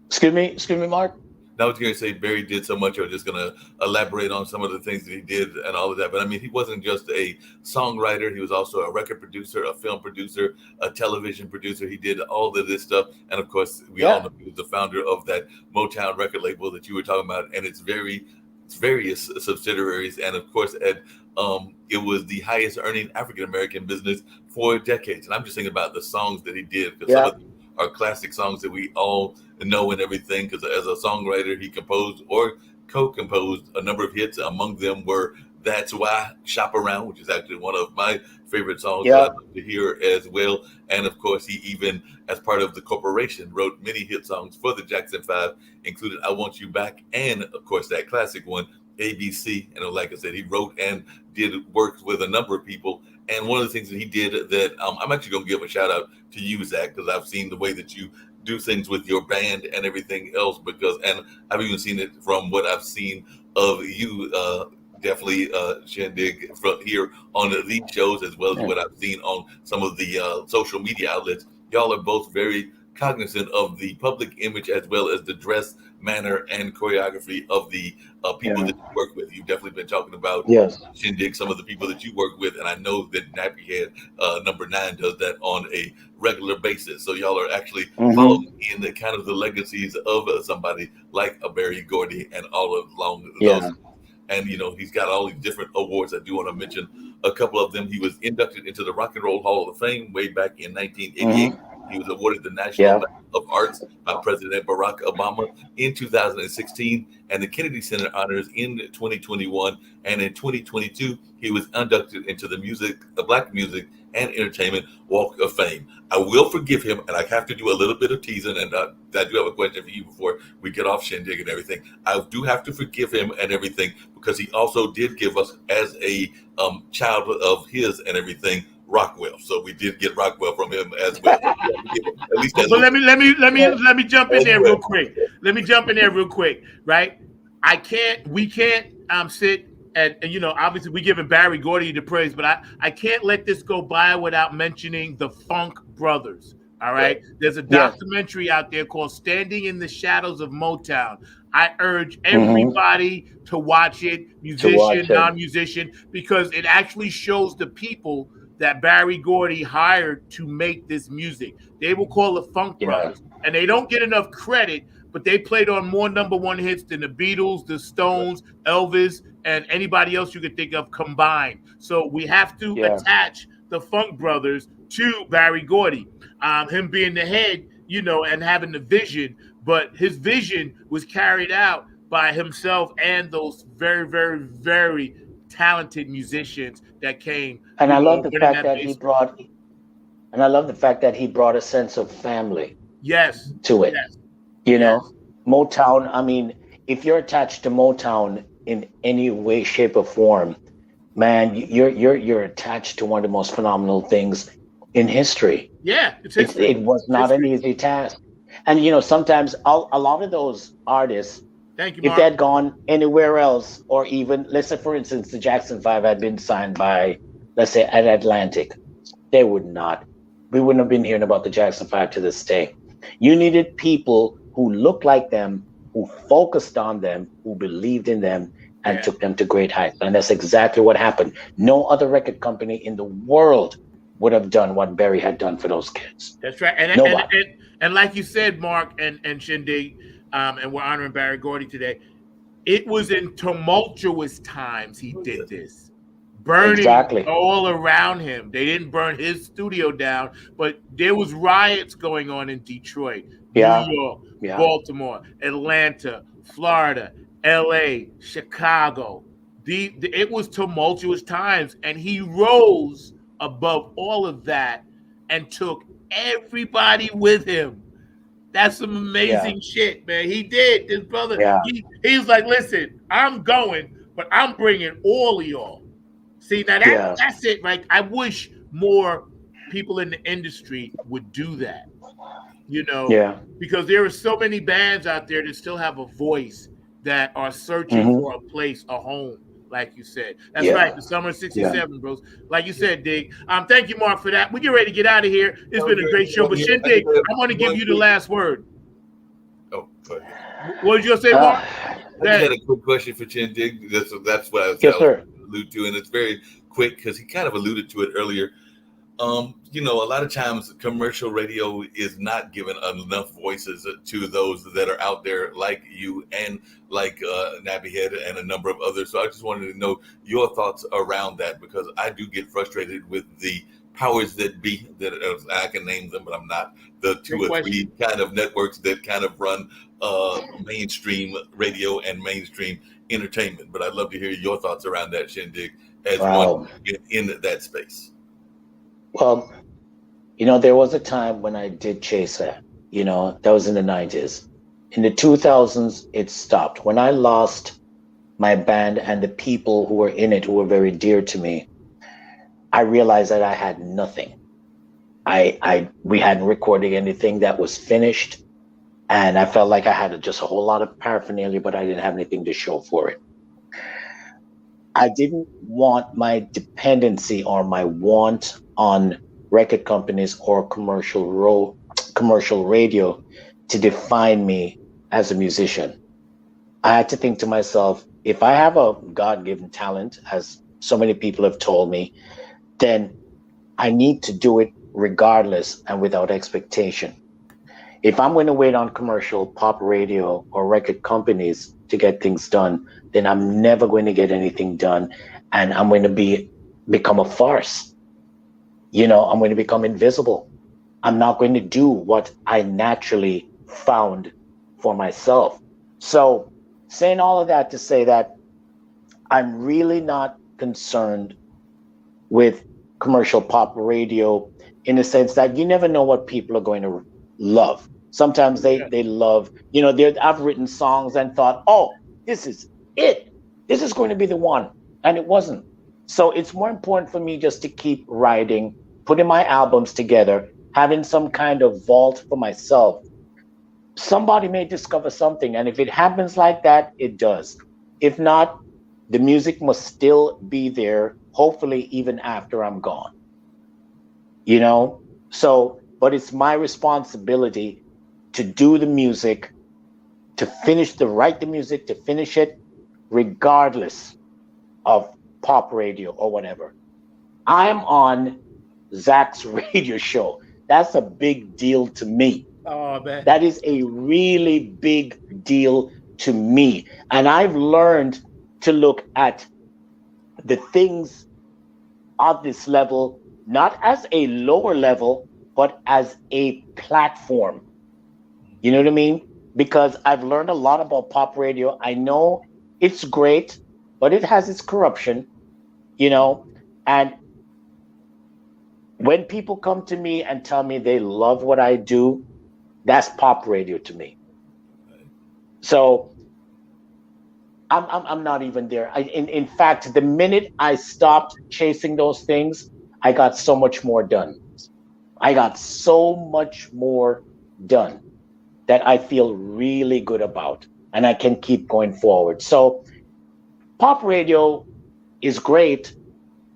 excuse me, Mark? I was going to say Barry did so much. I was just going to elaborate on some of the things that he did and all of that. But I mean, he wasn't just a songwriter. He was also a record producer, a film producer, a television producer. He did all of this stuff. And of course, we all know he was the founder of that Motown record label that you were talking about. And it's various subsidiaries. And of course, it was the highest earning African-American business for decades. And I'm just thinking about the songs that he did, because some of them are classic songs that we all know and everything, because as a songwriter, he composed or co-composed a number of hits. Among them were That's Why, Shop Around, which is actually one of my favorite songs that I love to hear as well. And of course, he even, as part of the corporation, wrote many hit songs for the Jackson 5, including I Want You Back, and of course, that classic one, ABC. And like I said, he wrote and did work with a number of people. And one of the things that he did that I'm actually going to give a shout out to you, Zach, because I've seen the way that you do things with your band and everything else, and I've even seen it from what I've seen of you, definitely Shynn Digg, from here on these shows, as well as what I've seen on some of the social media outlets. Y'all are both very cognizant of the public image as well as the dress, manner, and choreography of the people that you work with. You've definitely been talking about Shynn Digg, some of the people that you work with, and I know that Nappy Head number 9 does that on a regular basis. So y'all are actually following in the kind of the legacies of somebody like a Barry Gordy and all along those. And you know, he's got all these different awards. I do want to mention a couple of them. He was inducted into the Rock and Roll Hall of Fame way back in 1988. He was awarded the National Medal of Arts by President Barack Obama in 2016, and the Kennedy Center honors in 2021. And in 2022, he was inducted into the Black Music and Entertainment Walk of Fame. I will forgive him, and I have to do a little bit of teasing, and I do have a question for you before we get off Shynn Digg and everything. I do have to forgive him and everything, because he also did give us, as a child of his and everything, Rockwell. So we did get Rockwell from him as well. At least but let me jump in there real quick. Let me jump in there real quick, right? We can't sit and you know, obviously we giving Barry Gordy the praise, but I can't let this go by without mentioning the Funk Brothers. All right. There's a documentary out there called Standing in the Shadows of Motown. I urge everybody to watch it, musician, non-musician, because it actually shows the people that Barry Gordy hired to make this music. They will call the Funk Brothers, and they don't get enough credit, but they played on more #1 hits than the Beatles, the Stones, Elvis, and anybody else you could think of combined. So we have to attach the Funk Brothers to Barry Gordy, him being the head, you know, and having the vision, but his vision was carried out by himself and those very, very, very talented musicians that came. And I love the winning fact that that bass. and I love the fact that he brought a sense of family Yes. to it. Yes. You Yes. know, Motown, I mean, if you're attached to Motown in any way, shape, or form, man, you're attached to one of the most phenomenal things in history. Yeah. It's history. It was not an easy task. And sometimes a lot of those artists, Thank you, if Mark. they had gone anywhere else, or even, let's say, for instance, the Jackson 5 had been signed by, let's say, at Atlantic, they would not. We wouldn't have been hearing about the Jackson 5 to this day. You needed people who looked like them, who focused on them, who believed in them, and took them to great heights. And that's exactly what happened. No other record company in the world would have done what Berry had done for those kids. That's right. And like you said, Mark and Shynn Digg, and we're honoring Barry Gordy today, it was in tumultuous times he did this. Burning all around him. They didn't burn his studio down, but there was riots going on in Detroit, New York, Baltimore, Atlanta, Florida, LA, Chicago. It was tumultuous times, and he rose above all of that and took everybody with him. That's some amazing shit, man. He did. This brother, he's like, listen, I'm going, but I'm bringing all of y'all. See, now that's it, right? I wish more people in the industry would do that, because there are so many bands out there that still have a voice, that are searching for a place, a home, like you said. That's right, the summer of 67, bros. Like you said, Digg. Thank you, Mark, for that. We get ready to get out of here. It's been a great show, but Shynn Digg, I want to give you the last word. Oh, go ahead. What did you say, Mark? I just had a quick question for Shynn Digg. That's what I was allude to, and it's very quick because he kind of alluded to it earlier. A lot of times commercial radio is not given enough voices to those that are out there like you and like Nappy Head and a number of others. So I just wanted to know your thoughts around that, because I do get frustrated with the powers that be, that I can name them, but I'm not, the two or three kind of networks that kind of run mainstream radio and mainstream entertainment. But I'd love to hear your thoughts around that, Shynn Digg, as one in that space. Well, there was a time when I did chase that. That was in the 90s. In the 2000s, it stopped. When I lost my band and the people who were in it, who were very dear to me, I realized that I had nothing. We hadn't recorded anything that was finished, and I felt like I had just a whole lot of paraphernalia, but I didn't have anything to show for it. I didn't want my dependency or my want on record companies or commercial radio to define me as a musician. I had to think to myself, if I have a God-given talent, as so many people have told me, then I need to do it regardless and without expectation. If I'm going to wait on commercial pop radio or record companies to get things done, then I'm never going to get anything done, and I'm going to become a farce. I'm going to become invisible. I'm not going to do what I naturally found for myself. So, saying all of that to say that I'm really not concerned with commercial pop radio, in the sense that you never know what people are going to love. Sometimes they love, I've written songs and thought, oh, this is it. This is going to be the one. And it wasn't. So it's more important for me just to keep writing, putting my albums together, having some kind of vault for myself. Somebody may discover something. And if it happens like that, it does. If not, the music must still be there, hopefully even after I'm gone. So, but it's my responsibility to do the music, to write the music, to finish it, regardless of pop radio or whatever. I'm on Zach's radio show. That's a big deal to me. Oh, man. That is a really big deal to me. And I've learned to look at the things of this level, not as a lower level, but as a platform. You know what I mean? Because I've learned a lot about pop radio. I know it's great, but it has its corruption. you know. And when people come to me and tell me they love what I do, that's pop radio to me. So I'm not even there. In fact, the minute I stopped chasing those things, I got so much more done. I got so much more done that I feel really good about, and I can keep going forward. So pop radio is great,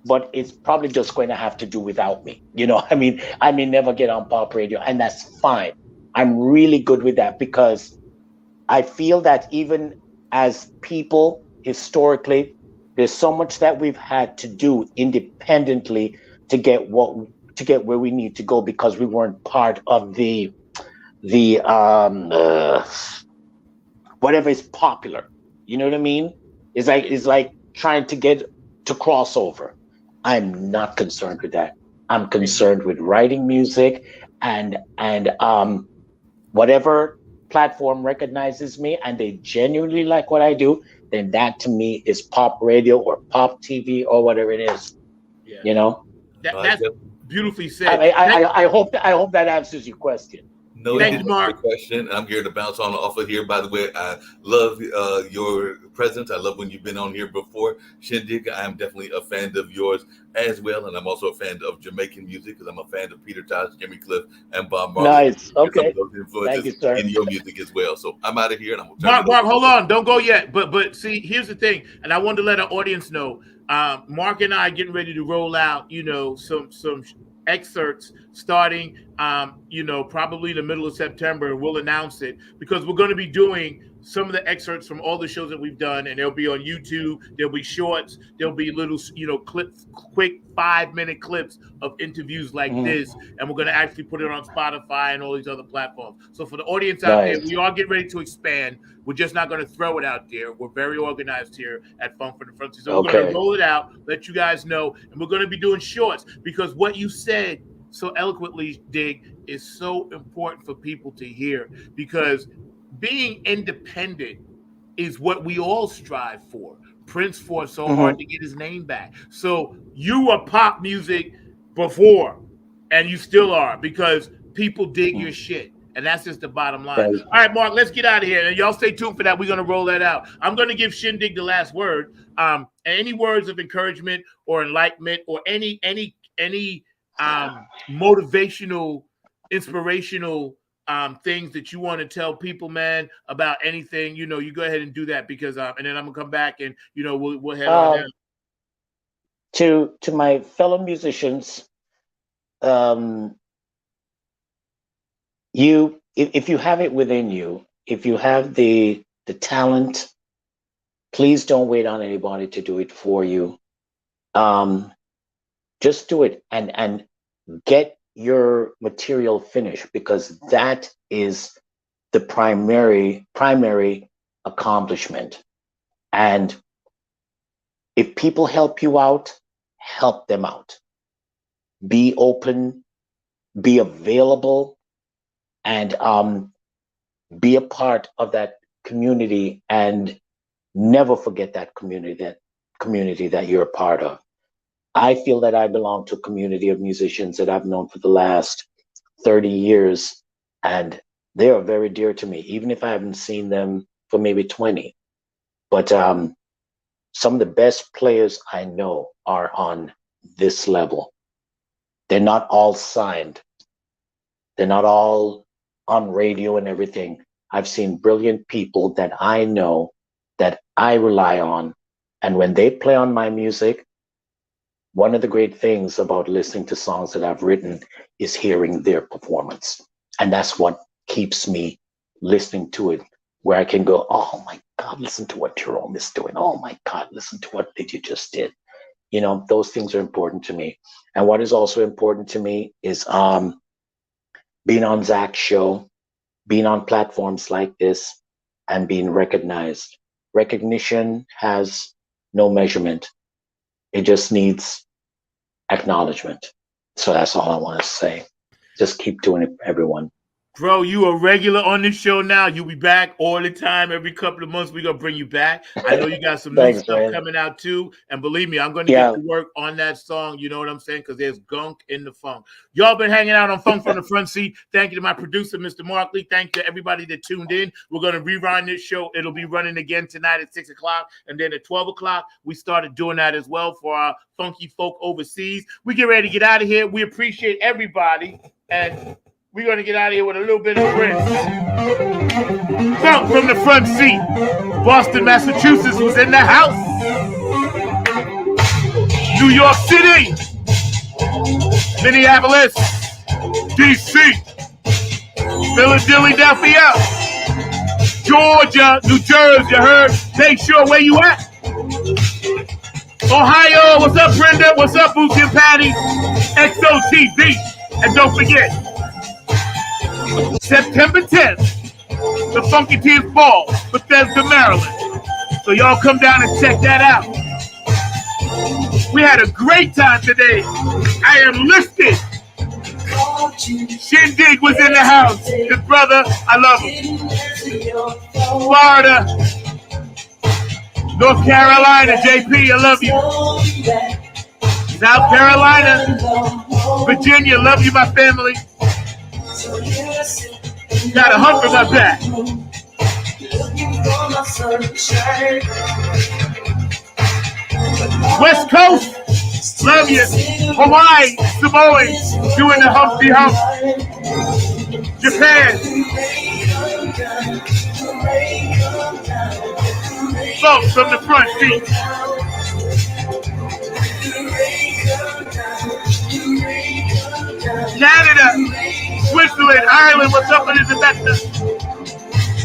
but it's probably just going to have to do without me. You know, I mean, I may never get on pop radio, and that's fine. I'm really good with that because I feel that even as people historically, there's so much that we've had to do independently to get where we need to go because we weren't part of the whatever is popular. You know what I mean? It's like trying to get to crossover. I'm not concerned with that. I'm concerned with writing music and whatever platform recognizes me and they genuinely like what I do, then that to me is pop radio or pop TV or whatever it is. Yeah. You know? That's beautifully said. I hope that answers your question. No, Thank you, Mark. Question. I'm here to bounce on off of here. By the way, I love your presence. I love when you've been on here before. Shynn Digg, I am definitely a fan of yours as well, and I'm also a fan of Jamaican music because I'm a fan of Peter Tosh, Jimmy Cliff, and Bob Marley. Nice. Okay. Those influences Thank you, sir. in your music as well. So I'm out of here, and I'm Mark, hold on, don't go yet. But see, here's the thing, and I wanted to let our audience know. Mark and I are getting ready to roll out, some excerpts starting, probably in the middle of September. We'll announce it because we're going to be doing some of the excerpts from all the shows that we've done, and they'll be on YouTube. There'll be shorts. There'll be little, clips, quick 5-minute clips of interviews like this, and we're going to actually put it on Spotify and all these other platforms. So for the audience out there, we are getting ready to expand. We're just not going to throw it out there. We're very organized here at Funk from the Front. So we're going to roll it out, let you guys know, and we're going to be doing shorts because what you said so eloquently, Dig, is so important for people to hear because being independent is what we all strive for. Prince fought so hard to get his name back. So you were pop music before, and you still are because people dig your shit. And that's just the bottom line. All right, Mark, let's get out of here. And y'all stay tuned for that. We're going to roll that out. I'm going to give Shynn Digg the last word. Any words of encouragement or enlightenment or any motivational, inspirational things that you want to tell people, man, about anything, you go ahead and do that because and then I'm gonna come back and we'll head on down. To my fellow musicians, if you have it within you, if you have the talent, please don't wait on anybody to do it for you. Just do it and get your material finished because that is the primary accomplishment. And if people help you out, help them out. Be open, be available, and be a part of that community and never forget that community that you're a part of. I feel that I belong to a community of musicians that I've known for the last 30 years, and they are very dear to me, even if I haven't seen them for maybe 20. But some of the best players I know are on this level. They're not all signed. They're not all on radio and everything. I've seen brilliant people that I know that I rely on, and when they play on my music, one of the great things about listening to songs that I've written is hearing their performance. And that's what keeps me listening to it, where I can go, oh my God, listen to what Jerome is doing. Oh my God, listen to what you just did. Those things are important to me. And what is also important to me is being on Zach's show, being on platforms like this, and being recognized. Recognition has no measurement. It just needs acknowledgement. So that's all I want to say. Just keep doing it, everyone. Bro, you a regular on this show now. You'll be back all the time. Every couple of months, we're going to bring you back. I know you got some new Thanks, stuff man. coming out too. And believe me, I'm going to get to work on that song. You know what I'm saying? Because there's gunk in the funk. Y'all been hanging out on Funk from the Front Seat. Thank you to my producer, Mr. Markley. Thank you to everybody that tuned in. We're going to rerun this show. It'll be running again tonight at 6 o'clock. And then at 12 o'clock, we started doing that as well for our funky folk overseas. We get ready to get out of here. We appreciate everybody. And we're going to get out of here with a little bit of Prince. Funk from the Front Seat. Boston, Massachusetts was in the house. New York City. Minneapolis. D.C. Philadelphia. Georgia. New Jersey. You heard? Make sure where you at. Ohio. What's up, Brenda? What's up, Boosie and Patty? XOTV. And don't forget, September 10th, the Funky Tears Ball, Bethesda, Maryland. So y'all come down and check that out. We had a great time today. I am lifted. Shynn Digg was in the house. His brother, I love him. Florida, North Carolina, JP, I love you. South Carolina, Virginia, love you, my family. Got a hump in my back. West Coast, love you. Hawaii, Samoa, doing the Humpty Hump. Japan. Folks from the Front Seat. Canada, Switzerland, Ireland, what's up, Elizabeth?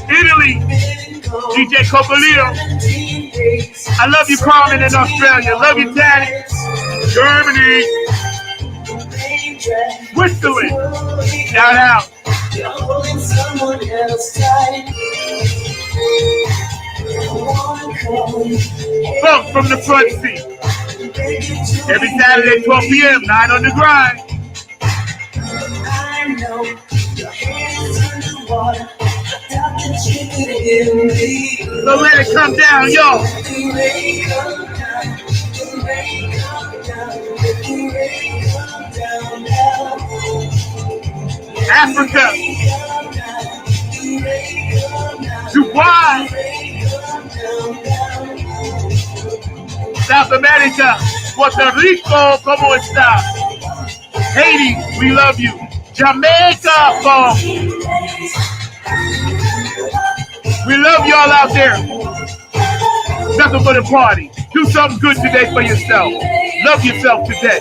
Italy, DJ Copolio. I love you, Carmen, in Australia. Love you, Daddy. Germany, Switzerland, shout out. Funk from the Front Seat. Every Saturday, 12 p.m., 9 on the grind. I know your hands underwater. So let it come down, yo. Africa. Dubai. South America. Puerto Rico, ¿cómo está? Haiti, we love you. Jamaica, folks. We love y'all out there. Nothing but a party. Do something good today for yourself. Love yourself today.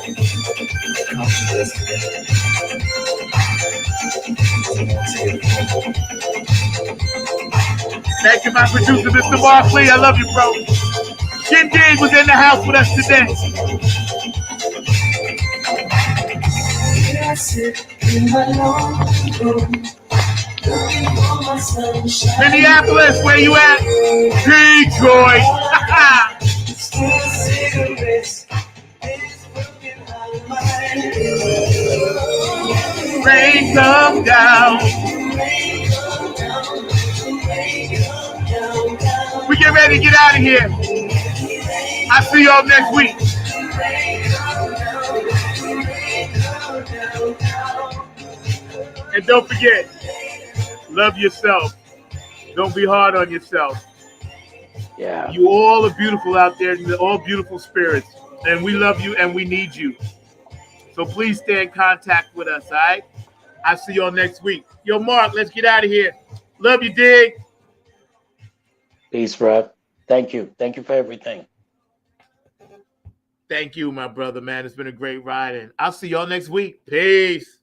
Thank you, my producer, Mr. Markley. I love you, bro. Shynn Digg was in the house with us today. Minneapolis, where you at? Detroit. Rain come down. We get ready to get out of here. I'll see y'all next week. And don't forget, love yourself. Don't be hard on yourself. Yeah. You all are beautiful out there. You're all beautiful spirits. And we love you and we need you. So please stay in contact with us, all right? I'll see y'all next week. Yo, Mark, let's get out of here. Love you, Dig. Peace, bro. Thank you. Thank you for everything. Thank you, my brother, man. It's been a great ride. And I'll see y'all next week. Peace.